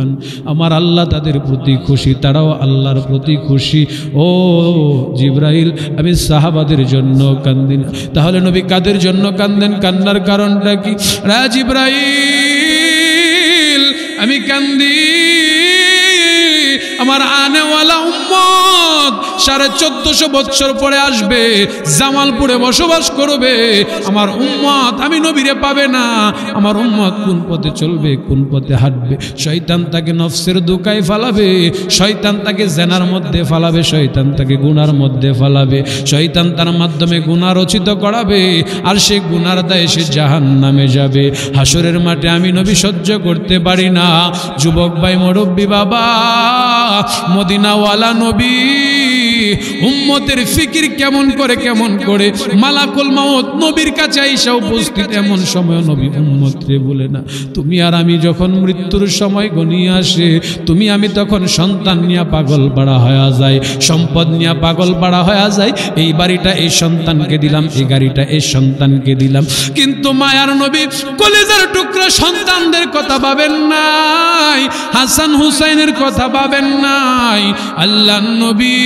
আন, আমার আল্লাহ তাদের প্রতি খুশি, তারাও আল্লাহর প্রতি খুশি। ও জিবরাইল আমি সাহাবাদের জন্য কান্দি না, তাহলে নবী কাদের জন্য কান্দেন? কান্নার কারণটা কি? রা জিবরাইল আমি কান্দি আমার আনেওয়ালা উম্মত 1450 বছর পরে আসবে, জামালপুরে বসবাস করবে, আমার উম্মত আমি নবীরে পাবে না, আমার উম্মত কোন পথে চলবে, কোন পথে হাঁটবে? শয়তান তাকে নফসের দোকায় ফালাবে, শয়তান তাকে জেনার মধ্যে ফালাবে, শয়তান তাকে গুনার মধ্যে ফালাবে, শয়তান তার মাধ্যমে গুনাহ রচিত করাবে, আর সে গুনার দায়ে সে জাহান্নামে যাবে। হাসরের মাঠে আমি নবী সহ্য করতে পারি না। যুবক ভাই মুরব্বী বাবা, মদিনাওয়ালা নবী উম্মতের ফিকির কেমন করে মালাকুল মাউত নবীর কাছে আইসা উপস্থিত, এমন সময় নবী উম্মতরে বলে না, তুমি আর আমি যখন মৃত্যুর সময় ঘনিয়ে আসে, তুমি আমি তখন সন্তান নিয়ে পাগল পাড়া হয়ে যায়, সম্পদ নিয়ে পাগল পাড়া হয়ে যায়, এই বাড়িটা এই সন্তানকে দিলাম, এই গাড়িটা এই সন্তানকে দিলাম, কিন্তু মায়ার নবী কলেজার টুকরা সন্তানদের কথা ভাবেন নাই, হাসান হুসাইনের কথা ভাবেন নাই। আল্লাহ নবী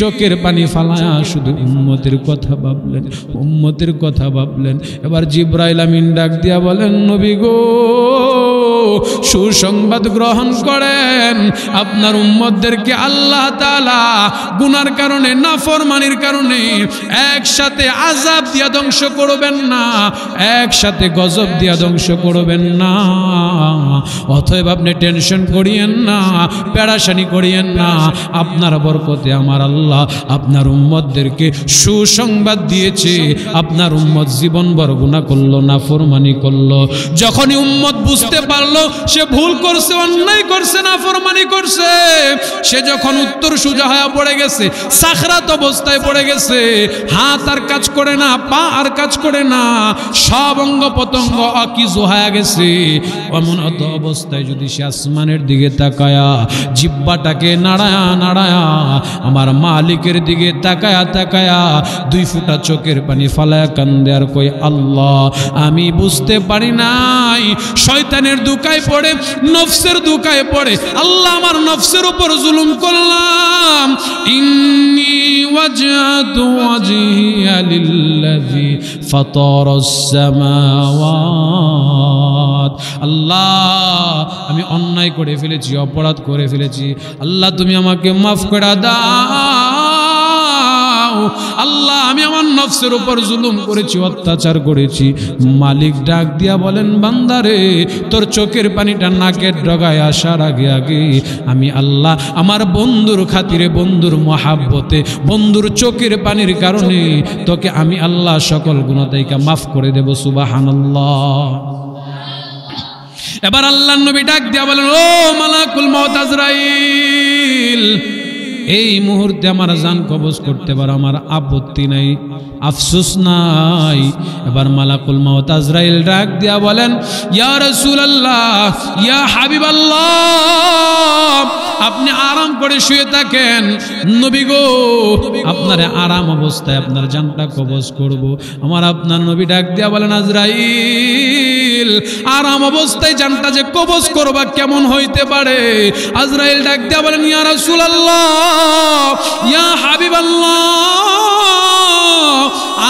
চোখের পানি ফালায়া শুধু উম্মতের কথা ভাবলেন, উম্মতের কথা ভাবলেন। এবার জিবরাইল আমিন ডাক দিয়া বলেন, নবী গো সুসংবাদ গ্রহণ করেন, আপনার উম্মতদেরকে আল্লাহ তাআলা গুনার কারণে, নাফরমানির কারণে একসাথে আযাব দিয়া ধ্বংস করবেন না, একসাথে গজব দিয়া ধ্বংস করবেন না। অতএব আপনি টেনশন করিয়েন না, পেরেশানি করিয়েন না, আপনার বরকতে আমার আল্লাহ আপনার উম্মতদেরকে সুসংবাদ দিয়েছে। আপনার উম্মত জীবনভর গুনাহ করলো, নাফরমানি করলো, যখনই উম্মত বুঝতে পারলো সে ভুল করছে, অন্যায় করছে, নাফরমানি করছে, সে যখন উত্তর সোজা হয়ে পড়ে গেছে, সাখরাত অবস্থায় পড়ে গেছে, হাত আর কাজ করে না, পা আর কাজ করে না, সব অঙ্গ প্রত্যঙ্গ অকিজ হয়ে গেছে, এমন অবস্থায় যদি সে আসমানের দিকে তাকায়া, জিহ্বাটাকে নাড়ায়া নাড়ায়া আমার মালিকের দিকে তাকায়া তাকায়া 2 ফোঁটা চোখের পানি ফালায়া কান্দে আর কই, আল্লাহ আমি বুঝতে পারি নাই, শয়তানের ধোকায় পড়ে, নফসের ধোকায় পড়ে আল্লাহ আমার নফসের উপর জুলুম করলাম। ইন্নী ওয়াজহাতু ওয়াজহিয়া লিল্লাযী ফাতারাস সামাওয়াত। আল্লাহ আমি অন্যায় করে ফেলেছি, অপরাধ করে ফেলেছি, আল্লাহ তুমি আমাকে মাফ করে দাও। আল্লাহ আমি আমার নফসের উপর জুলুম করেছি, অত্যাচার করেছি। মালিক ডাক দিয়া বলেন, বান্দারে তোর চোখের পানিটা নাকের ডগায় আসার আগে আগে আমি আল্লাহ আমার বন্ধুর খাতিরে, বন্ধুর মহাব্বতে, বন্ধুর চোখের পানির কারণে তোকে আমি আল্লাহ সকল গুনাহ থেকে মাফ করে দেব। সুবহানাল্লাহ। এবার আল্লাহর নবী ডাক দিয়া বলেন, ও মালাকুল মউত আজরাইল, এই মুহূর্তে আমার জান কবজ করতে পারো, আমার আপত্তি নাই, আফসোস নাই। এবার মালাকুল মউত আজরাইল ডাক দিয়া বলেন, ইয়া রাসূলুল্লাহ, ইয়া হাবিবাল্লাহ, আপনি আরাম করে শুয়ে থাকেন। নবী গো, আপনারে আরাম অবস্থায় আপনার জানটা কবজ করব। আমার আপনার নবী ডাক দিয়া বলেন, আজরাইল, আরাম অবস্থায় জানটা যে কবজ করবা কেমন হইতে পারে? আজরাইল ডাক দিয়া বলেন, ইয়া রাসূলুল্লাহ, ইয়া হাবিবাল্লাহ,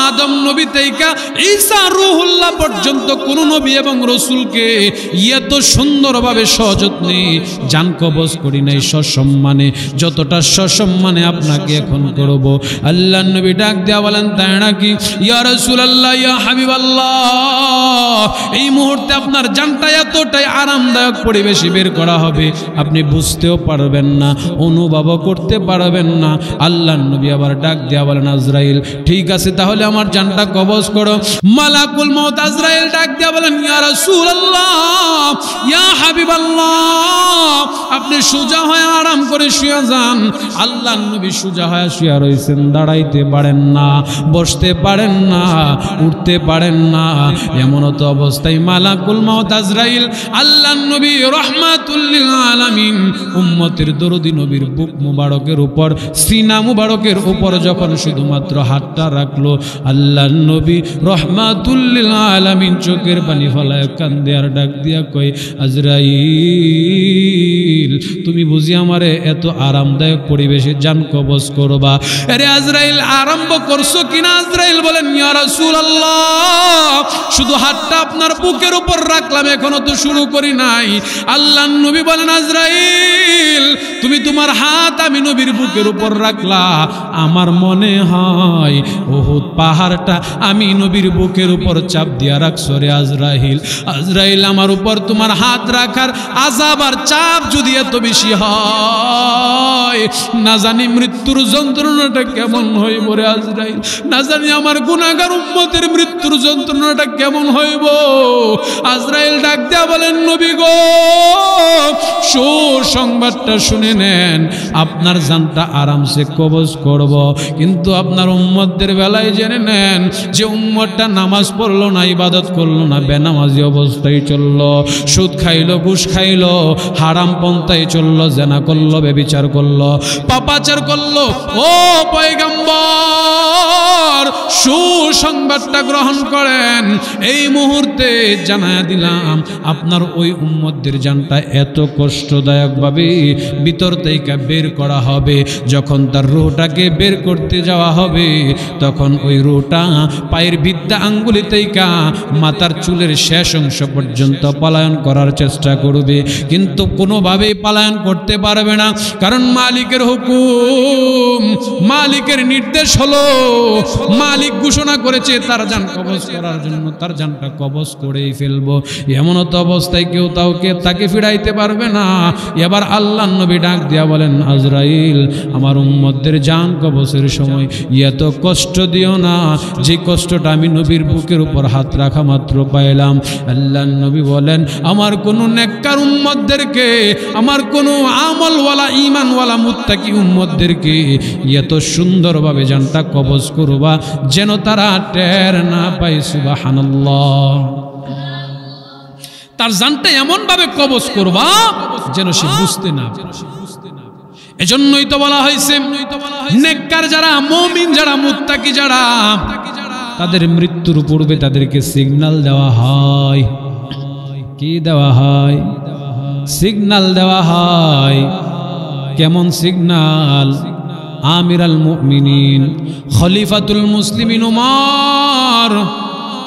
আদম নবী থেকে ঈসা রূহুল্লাহ পর্যন্ত কোন নবী এবং রাসূলকে এত সুন্দরভাবে সযত্নে জান কবজ করি নাই সসম্মানে, যতটা সসম্মানে আপনাকে এখন করব। আল্লাহর নবী ডাক দেয়া বলেন, তাই নাকি? ইয়া রাসূলুল্লাহ, ইয়া হাবিবাল্লাহ, এই মুহূর্তে আপনার জানটা এতটাই আরামদায়ক পরিবেশে বের করা হবে আপনি বুঝতেও পারবেন না, অনুভবও করতে পারবেন না। আল্লাহর নবী আবার ডাক দেয়া বলেন, আজরাইল, ঠিক আছে তাহলে আমার জানটা কবজ করো। মালাকুল মউত আজরাইল ডাক দেয়া বলেন, ইয়া রাসূলুল্লাহ, ইয়া হাবিবাল্লাহ, আপনি সোজা হয়ে আরাম করে শুয়ে যান। আল্লাহর নবী সোজা হয়ে শুয়ে রইছেন, দাঁড়াইতে পারেন না, বসতে পারেন না, উঠতে পারেন না। এমন তো অবস্থায় মালাকুল মউত আজরাইল আল্লাহর নবী রাহমাতুল লিল আলামিন উম্মতের দরদি নবীর বুক মুবারকের উপর, সিনা মুবারকের উপর যখন শুধুমাত্র হাতটা রাখলো, আল্লাহর নবী রাহমাতুল লিল আলামিন চোখের পানি ফলায় কান্দে আর ডাক দিয়া কয়, আজরাইল, তুমি বুঝি আমারে এত আরামদায়ক পরিবেশে জান কবজ করবা? আরে আজরাইল, আরম্ভ করছো কিনা? আজরাইল বলেন, ইয়া রাসূলুল্লাহ, শুধু হাতটা আপনার বুকের উপর রাখলাম, এখনো তো শুরু করি নাই। আল্লাহর নবী বলেন, আজরাইল, তুমি তোমার হাত আমি নবীর বুকের উপর রাখলা, আমার মনে হয় উহুদ পাহাড়টা আমি নবীর বুকের উপর চাপ দিয়া রাখছো রে আজরাইল। আজরাইল, আমার উপর তোমার হাত রাখার আযাব আর চাপ যদি এত বেশি হয়, না জানি মৃত্যুর যন্ত্রণাটা কেমন হইব রে আজরাইল, না জানি আমার গুনাহগার উম্মতের মৃত্যুর যন্ত্রণাটা কেমন হইব। আজরাইল ডাক দেয়া বলেন, নবী গো, সুসংবাদটা শুনে নেন, আপনার জানটা আরামসে কবজ করব, কিন্তু আপনার উম্মতদের বেলায় জেনে নেন যে উম্মতটা নামাজ পড়লো না, ইবাদত করলো না, বেনামাজি অবস্থায় চললো, সুদ খাইলো, ঘুষ খাইলো, হারাম পন্থায় চললো, জেনা করলো, ব্যভিচার করলো, পাপাচার করলো। ও পয়গম্বর, সুসংবাদটা গ্রহণ করেন, এই মুহূর্তে জানায়া দিলাম আপনার ওই উম্মতদের জানটা এত কষ্টদায়ক ভাবে ভিতর থেকে বের করা হবে। যখন তার রূহটাকে বের করতে যাওয়া হবে, তখন ওই রূহটা পায়ের বিদ্যা আঙ্গুলি থেকে মাথার চুলের শেষ অংশ পর্যন্ত পলায়ন করার চেষ্টা করবে, কিন্তু কোনোভাবেই পলায়ন করতে পারবে না, কারণ মালিকের হুকুম, মালিকের নির্দেশ হলো, মালিক ঘোষণা করেছে তার জান কবজ করার জন্য, তার জানটা কবজ করেই ফেলবো। এমন তো অবস্থায় কেউ তাকে ফিরাইতে পারবে না। এবার আল্লাহর নবী ডাক দিয়া বলেন, আজরাইল, আমার উম্মতদের জান কবজের সময় এত কষ্ট দিও না, যে কষ্টটা আমি নবীর বুকের উপর হাত রাখা মাত্র পাইলাম। আল্লাহর নবী বলেন, আমার কোন নেককার উম্মতদেরকে, আমার কোন আমলওয়ালা ঈমানওয়ালা মুত্তাকি উম্মতদেরকে এত সুন্দরভাবে জানটা কবজ করবা যেন তারা টের না পায়। সুবহানাল্লাহ। তার জানটা এমন ভাবে কবজ করবা যেন সে বুঝতে না পারে। এজন্যই তো বলা হয়েছে, নেককার যারা, মুমিন যারা, মুত্তাকি যারা, তাদের মৃত্যুর পূর্বে তাদেরকে সিগন্যাল দেওয়া হয়। কি দেওয়া হয়? সিগন্যাল দেওয়া হয়। কেমন সিগন্যাল? আমিরুল মুমিনিন খলিফাতুল মুসলিমিন উমর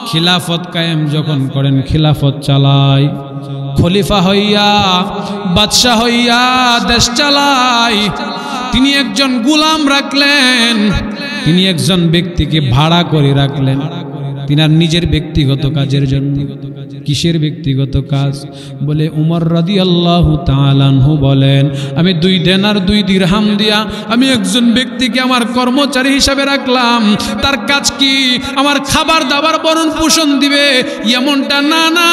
খিলাফত কায়েম যখন করেন, খিলাফত চালায়, খলিফা হইয়া বাদশাহ হইয়া দেশ চালায়, তিনি একজন গোলাম রাখলেন, তিনি একজন ব্যক্তিকে ভাড়া করে রাখলেন তিনার নিজের ব্যক্তিগত কাজের জন্য। কিসের ব্যক্তিগত কাজ? বলে উমর রাদিয়াল্লাহু তাআলা আনহু বলেন, আমি 2 দিনার 2 দিরহাম দিয়া আমি একজন ব্যক্তিকে আমার কর্মচারী হিসাবে রাখলাম। তার কাজ কি? আমার খাবার দাবার ভরণ পোষণ দিবে এমনটা না, না,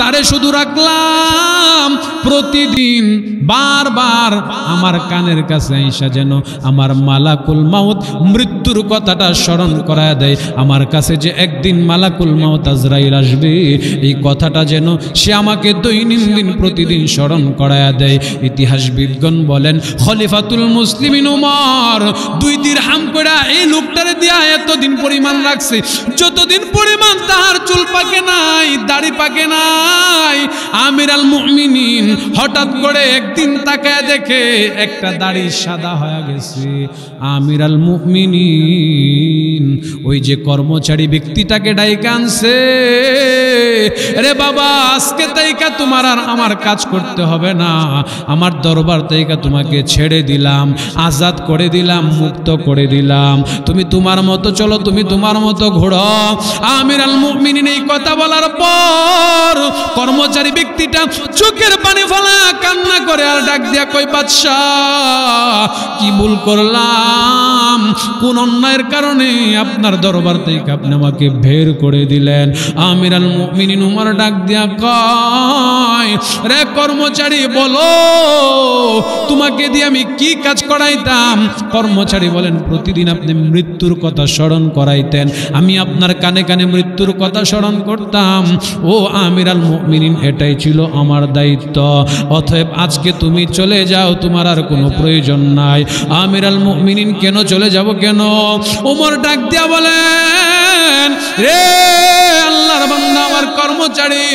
তারে শুধু রাখলাম প্রতিদিন বারবার আমার কানের কাছে আইসা যেন আমার মালাকুল মাউত মৃত্যুর কথাটা স্মরণ করায় দেয়। আমার কাছে যে একদিন মালাকুল মাউত আজরাইল আসবে, এই কথাটা যেন সে আমাকে দৈনন্দিন প্রতিদিন স্মরণ করায় দেয়। ইতিহাসবিদগণ বলেন, খলিফাতুল মুসলিমিন উমর 2 দিরহাম করে এই লোকটারে দিয়া এতদিন পরিমাণ রাখছে, যতদিন পরিমাণ তাহার চুল পাকে নাই, দাড়ি পাকে নাই। আমিরুল মুমিনিন হঠাৎ করে একদিন তাকায় দেখে একটা দাড়ি সাদা হয়ে গেছে। আমিরুল মুমিনিন ওই যে কর্মচারী ব্যক্তিটাকে ডাইকা আনছে, রে বাবা, আজকে তাইকা তোমার আর আমার কাজ করতে হবে না, আমার দরবার তাইকা তোমাকে ছেড়ে দিলাম, আজাদ করে দিলাম, মুক্ত করে দিলাম, তুমি তোমার মতো চলো, তুমি তোমার মতো ঘোরো। আমিরুল মুমিনিন এই কথা বলার পর কর্মচারী ব্যক্তিটা চোখের পানি ফেলা কান্না করে আর ডাক দিয়া কই, বাদশাহ, কি ভুল করলাম? কোন অন্যায়ের কারণে আপনার দরবার থেকে আপনি আমাকে বের করে দিলেন? আমিরুল মুমিনিন উমর ডাক দিয়া কয়, রে কর্মচারী, বলো তোমাকে দিয়ে আমি কি কাজ করাইতাম? কর্মচারী বলেন, প্রতিদিন আপনি মৃত্যুর কথা স্মরণ করাইতেন, আমি আপনার কানে কানে মৃত্যুর কথা স্মরণ করতাম। ও আমিরুল মুমিনিন, এটাই ছিল আমার দায়িত্ব, অতএব আজকে তুমি চলে যাও, তোমার আর কোনো প্রয়োজন নাই। আমিরুল মুমিনিন, কেন চলে যাব কেন? ওমর ডাক দিয়া বলেন, রে আল্লাহর বান্দা, আমার কর্মচারী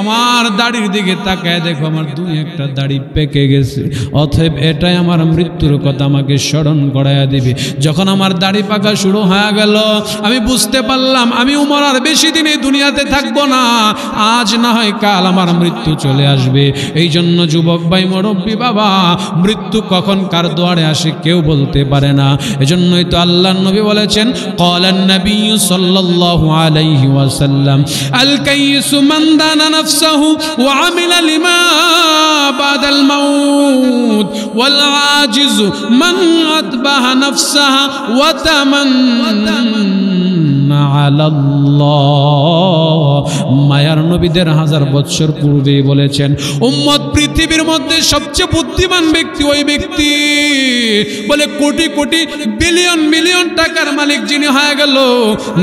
আমার দাড়ির দিকে তাকায় দেখো, আমার 2-1টা দাড়ি পেকে গেছে, অতএব এটাই আমার মৃত্যুর কথা আমাকে স্মরণ করাইয়া দিবে। যখন আমার দাড়ি পাকা শুরু হয়ে গেল, আমি বুঝতে পারলাম আমি উমর আর বেশি দিন এই দুনিয়াতে থাকবো না, আজ না হয় কাল আমার মৃত্যু চলে আসবে। এই জন্য যুবক ভাই, মুরব্বী বাবা, মৃত্যু কখন কার দুয়ারে আসে কেউ বলতে পারে না। এজন্যই তো আল্লাহর নবী বলেছেন, ক্বালান নবী সাল্লাল্লাহু আলাইহি ওয়াসাল্লাম, আল কাইয়িসু মান দানা নাফসাহু ওয়া আমিলা লিমা বাদাল মাউত ওয়াল আজিজু মান আতবাহা নাফসাহা ওয়া তামান্না আলাল্লাহ। মায়ার নবীদের 1000 বছর পূর্বে বলেছেন, উম্মত পৃথিবীর মধ্যে সবচেয়ে বুদ্ধিমান ব্যক্তি ওই ব্যক্তি, বলে কোটি কোটি বিলিয়ন মিলিয়ন টাকার মালিক যিনি হয়ে গেল,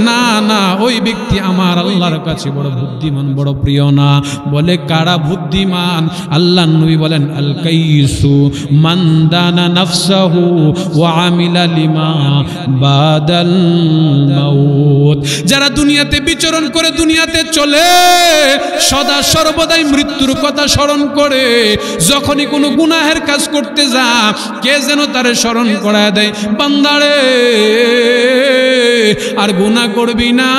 না না, ওই ব্যক্তি আমার আল্লাহর কাছে বড় বুদ্ধিমান, বড় প্রিয় না। বলে কারা বুদ্ধিমান? আল্লাহর নবী বলেন, আল কাইসু মান দানা নাফসাহু ওয়া আমিলা লিমা বাদাল মাউত। যারা দুনিয়াতে বিচরণ করে, দুনিয়াতে চলে, সদা সর্বদাই মৃত্যুর কথা স্মরণ করে, যখনই কোনো গুনাহের কাজ করতে যা, কে যেন তারে স্মরণ করায় দেয়, বান্দারে আর গুনাহ করবি না,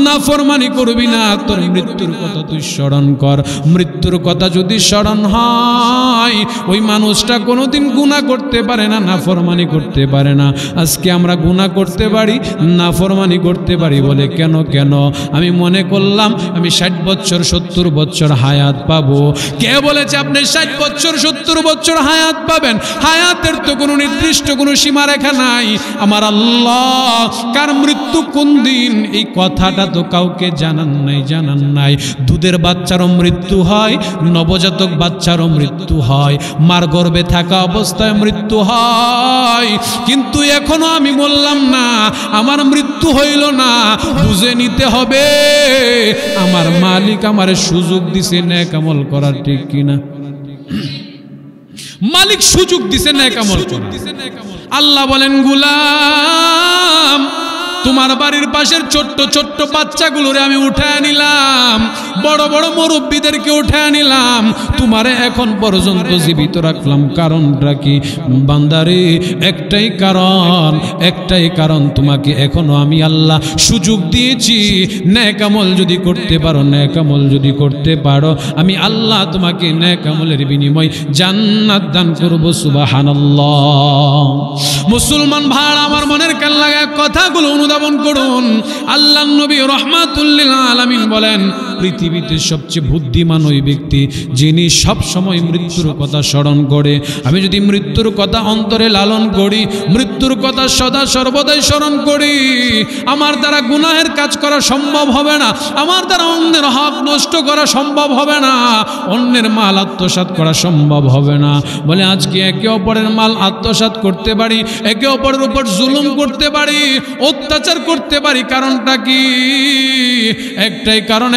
নাফরমানি করবি না, তোর মৃত্যুর কথা তুই স্মরণ কর। মৃত্যুর কথা যদি স্মরণ হয়, ওই মানুষটা কোনোদিন গুনাহ করতে পারে না, নাফরমানি করতে পারে না। আজকে আমরা গুনাহ করতে পারি, নাফরমানি করতে পারি, বলে কেন কেন? আমি মনে করলাম আমি 60 বছর 70 বছর হায়াত পাবো। কে বলেছে আপনি 60 বছর 70 বছর হায়াত পাবেন? হায়াতের তো কোনো নির্দিষ্ট কোনো সীমারেখা নাই। আমার আল্লাহ কার মৃত্যু কোন দিন, এই কথাটা তো কাউকে জানান নাই। দুধের বাচ্চারও মৃত্যু হয়, নবজাতক বাচ্চারও মৃত্যু হয়, মার গর্ভে থাকা অবস্থায় মৃত্যু হয়, কিন্তু এখনো আমি বললাম না, আমার মৃত্যু হইল না। বুঝে নিতে হবে আমার মালিক আমারে সুযোগ দিছে নেক আমল করার, ঠিক কিনা? মালিক সুযোগ দিছে নেক আমল করার। আল্লাহ বলেন, গোলাম তোমার বাড়ির পাশের ছোট্ট ছোট্ট বাচ্চাগুলোরে আমি উঠায় নিলাম, বড় বড় মুরব্বীদেরকে উঠায় নিলাম, তোমারে এখন পর্যন্ত জীবিত রাখলাম। কারণটা কি বান্দারে? একটাই কারণ, তোমাকে এখনো আমি আল্লাহ সুযোগ দিয়েছি। নেক আমল যদি করতে পারো, নেক আমল যদি করতে পারো, আমি আল্লাহ তোমাকে নেক আমলের বিনিময় জান্নাত দান করব। সুবহানাল্লাহ। মুসলমান ভাই আমার মনের কান লাগায় কথাগুলো অনুধাবন করুন। আল্লাহর নবী রাহমাতুল লিল আলামিন বলেন, পৃথিবীতে সবচেয়ে বুদ্ধিমান ওই ব্যক্তি যিনি সব সময় মৃত্যুর কথা স্মরণ করে। আমি যদি মৃত্যুর কথা অন্তরে লালন করি, মৃত্যুর কথা সদা সর্বদাই স্মরণ করি, আমার দ্বারা গুনাহের কাজ করা সম্ভব হবে না, আমার দ্বারা অন্যের হক নষ্ট করা সম্ভব হবে না, অন্যের মাল আত্মসাৎ করা সম্ভব হবে না। বলে আজকে একে অপরের মাল আত্মসাৎ করতে পারি, একে অপরের উপর জুলুম করতে পারি, অত্যাচার করতে পারি। কারণটা কি? একটাই কারণ,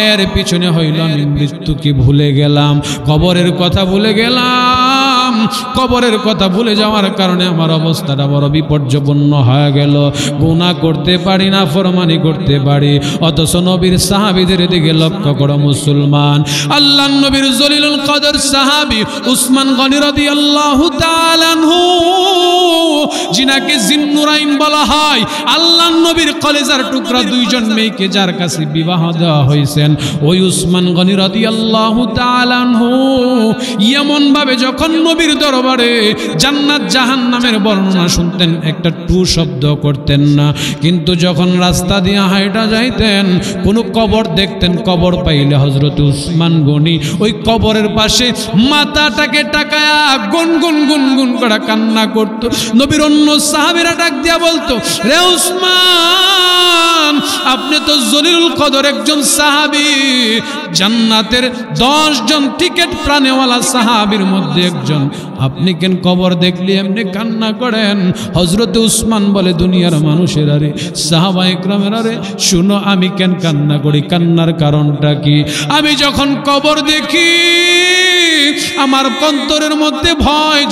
এর পিছনে হইল আমি মৃত্যুকে ভুলে গেলাম, কবরের কথা ভুলে গেলাম। কবরের কথা ভুলে যাওয়ার কারণে আমার অবস্থাটা বড় বিপর্যপন্ন হয়ে গেল। গুনাহ করতে পারি না, ফরমানি করতে পারি, অথচ নবীর সাহাবীদের দিকে লক্ষ্য করো মুসলমান। আল্লাহর নবীর জলিলুল কদর সাহাবী উসমান গনি রাদিয়াল্লাহু তাআলা আনহু, যিনাকে জিন্নুরাইন বলা হয়, আল্লাহর নবীর কলেজার টুকরা দুইজন মেয়েকে যার কাছে বিবাহ দেওয়া হয়েছেন, ওই উসমান গনি রাদিয়াল্লাহু তাআলা আনহু এমন ভাবে যখন নবীর দরবারে জান্নাত জাহান্নামের বর্ণনা শুনতেন, একটা টু শব্দ করতেন না। কিন্তু যখন রাস্তা দিয়ে হাঁটা যাইতেন, কোনো কবর দেখতেন, কবর পাইলে হযরত উসমান গনি ওই কবরের পাশে মাথাটাকে টাকায়া গুনগুন গুনগুন করে কান্না করত। নবীর অন্য সাহাবীরা ডাক দিয়া বলতো, রে উসমান, আপনি তো জলিলুল কদর একজন সাহাবী, জান্নাতের 10 জন টিকিট প্রাণেওয়ালা সাহাবীর মধ্যে একজন, আপনি কেন কবর দেখলে এমনি কান্না করেন? হযরত উসমান বলে, দুনিয়ার মানুষের আরে, সাহাবায়ে কেরামের আরে, শুনো আমি কেন কান্না করি, কান্নার কারণটা কি? আমি যখন কবর দেখি আমার অন্তরের মধ্যে ভয়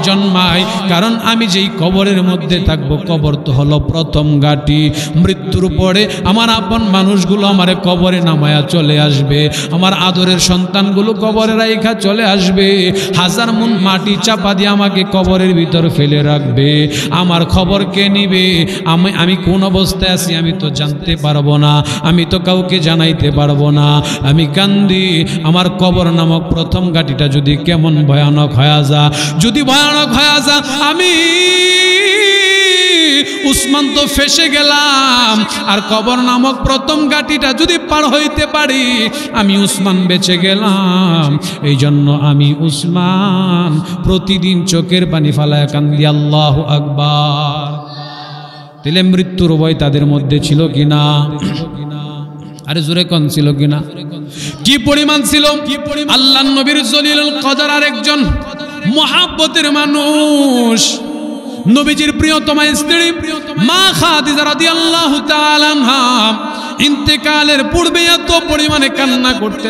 জন্মায়। কারণ আমি যেই কবরের মধ্যে থাকবো, কবর তো হলো প্রথম ঘাঁটি। মৃত্যুর পরে আমার আপন মানুষগুলো আমারে কবরে নামায়া চলে আসবে, আমার আদরের সন্তানগুলো কবরে রাইখা চলে আসবে, 1000 মণ মাটি চাপা দিয়ে আমাকে কবরের ভিতর ফেলে রাখবে। আমার খবর কে নিবে? আমি কোন অবস্থায় আছি আমি তো জানতে পারবো না, আমি তো কাউকে জানাইতে পারবো না। আমি কান্দি, আমার কবর নামক প্রথম ঘাটিটা যদি কেমন ভয়ানক হয়ে যা, যদি ভয়ানক হয়ে যা, আমি উসমান তো ফেসে গেলাম। আর কবর নামক প্রথম ঘাটিটা যদি পার হইতে পারি, আমি উসমান বেঁচে গেলাম। এই জন্য আমি উসমান প্রতিদিন চোখের পানি ফালায় কান্দি, আল্লাহু আকবার। তাহলে মৃত্যুর ভয় তাদের মধ্যে ছিল কিনা? আরে জোরে কোন ছিল কিনা? কি পরিমাণ ছিল? আল্লাহর নবীর জলিলুল কদর আরেকজন মহাব্বতের মানুষ, নবীজির প্রিয়তমা স্ত্রী মা খাদিজা রাদিয়াল্লাহু তাআলা আনহা ইন্তেকালের পূর্বে এত পরিমাণে কান্না করতে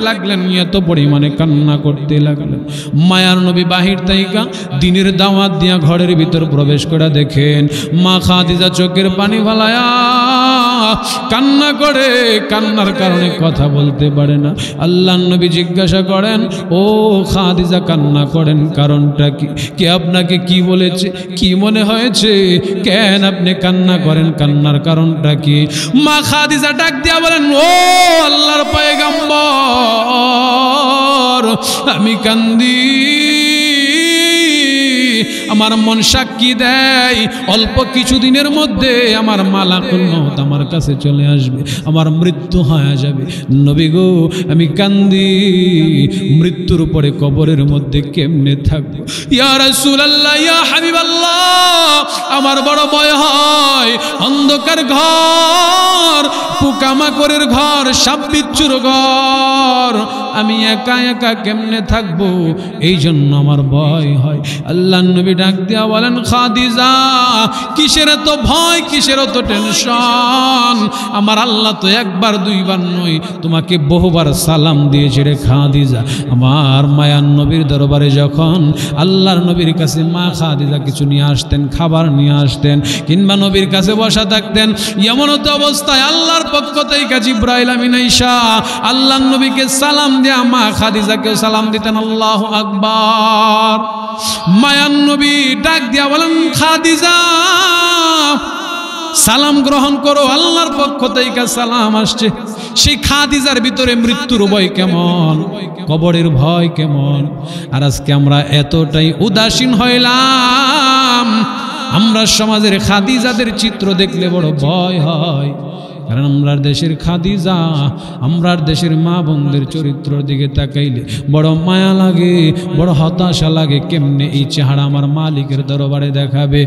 লাগলেন। মায়ার নবী বাহির তাইকা দিনের দাওয়াত দিয়া ঘরের ভিতর প্রবেশ করে দেখেন মা খাদিজা চোখের পানি ফালায়া কান্না করে, কান্নার কারণে কথা বলতে পারে না। আল্লাহর নবী জিজ্ঞাসা করেন, ও খাদিজা কান্না করেন কারণটা কি? কে আপনাকে কি বলেছে, কি মনে হয়েছে, কেন আপনি কান্না করেন, কান্নার কারণটা কি? মা খাদিজা ডাক দিয়া বলেন, ও আল্লাহর পয়গম্বর, আমি কান্দি, আমার মন সাক্ষী দেয় অল্প কিছুদিনের মধ্যে আমার মালাকুল মউত আমার কাছে চলে আসবে, আমার মৃত্যু হয়ে যাবে। নবী গো, আমি কান্দি, মৃত্যুর পরে কবরের মধ্যে কেমনে থাকবো? ইয়া রাসূলুল্লাহ, ইয়া হাবিবাল্লাহ, আমার বড় ভয় হয়, অন্ধকার ঘর, পোকামাকড়ের ঘর, সাপ বিচ্ছুর ঘর, আমি একা একা কেমনে থাকবো, এই জন্য আমার ভয় হয়। আল্লাহর নবী ডাক দিয়া বলেন, খাদিজা কিসের এত ভয়, কিসের এত টেনশন? আমার আল্লাহ তো একবার দুইবার নয়, তোমাকে বহুবার সালাম দিয়েছে রে খাদিজা। আমার মায়ার নবীর দরবারে যখন আল্লাহর নবীর কাছে মা খাদিজা কিছু নিয়ে আসতেন, খাবার নিয়ে আসতেন, কিংবা নবীর কাছে বসা থাকতেন, এমন তো অবস্থায় আল্লাহর পক্ষ থেকে জিবরাইল আমিন আইসা আল্লাহর নবীকে সালাম দিয়া মা খাদিজাকেও সালাম দিতেন। আল্লাহু আকবার। মায়ার নবী ডাক দিয়া বলেন, খাদিজা সালাম গ্রহণ করো, আল্লাহর পক্ষ থেকে সালাম আসছে। সেই খাদিজার ভিতরে মৃত্যুর ভয় কেমন, কবরের ভয় কেমন। আর আজকে আমরা এতটাই উদাসীন হইলাম, আমরা সমাজের খাদিজাদের চিত্র দেখলে বড় ভয় হয়। কারণ আমরা দেশের খাদিজা, আমরা দেশের মা বোনদের চরিত্রের দিকে তাকাইলে বড় মায়া লাগে, বড় হতাশা লাগে। কেমনে এই চেহারা আমার মালিকের দরবারে দেখাবে?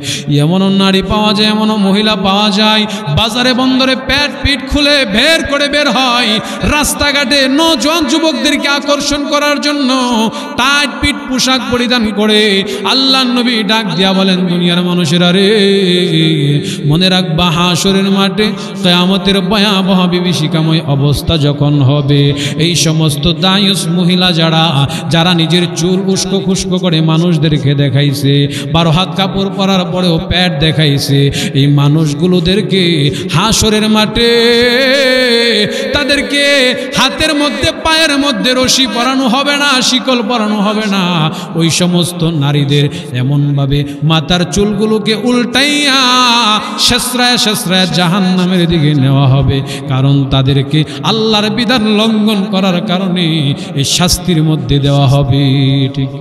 এমনও নারী পাওয়া যায়, এমনও মহিলা পাওয়া যায়, বাজারে বন্দরে পেট পিট খুলে বের করে বের হয়, রাস্তাঘাটে নওজোয়ান যুবকদেরকে আকর্ষণ করার জন্য টাইট পিট পোশাক পরিধান করে। আল্লাহর নবী ডাক দিয়া বলেন, দুনিয়ার মানুষেরা রে, মনে রাখবা হাসরের মাঠে কিয়ামতের ভয়াবহ বিভীষিকাময় অবস্থা যখন হবে, এই সমস্ত দায়ুস মহিলা যারা নিজের চুল উস্কো খুস্কো করে মানুষদেরকে দেখাইছে, 12 হাত কাপড় পরার পরেও পেট দেখাইছে, এই মানুষগুলোদেরকে হাসরের মাঠে তাদেরকে হাতের মধ্যে পায়ের মধ্যে রশি পরানো হবে না, শিকল পরানো হবে না। ওই সমস্ত নারীদের এমনভাবে মাথার চুলগুলোকে উল্টাইয়া শেষরায় শেষরায় জাহান্নামের দিকে নেওয়া হবে। কারণ তাদেরকে আল্লাহর বিধান লঙ্ঘন করার কারণে এই শাস্তির মধ্যে দেওয়া হবে। ঠিক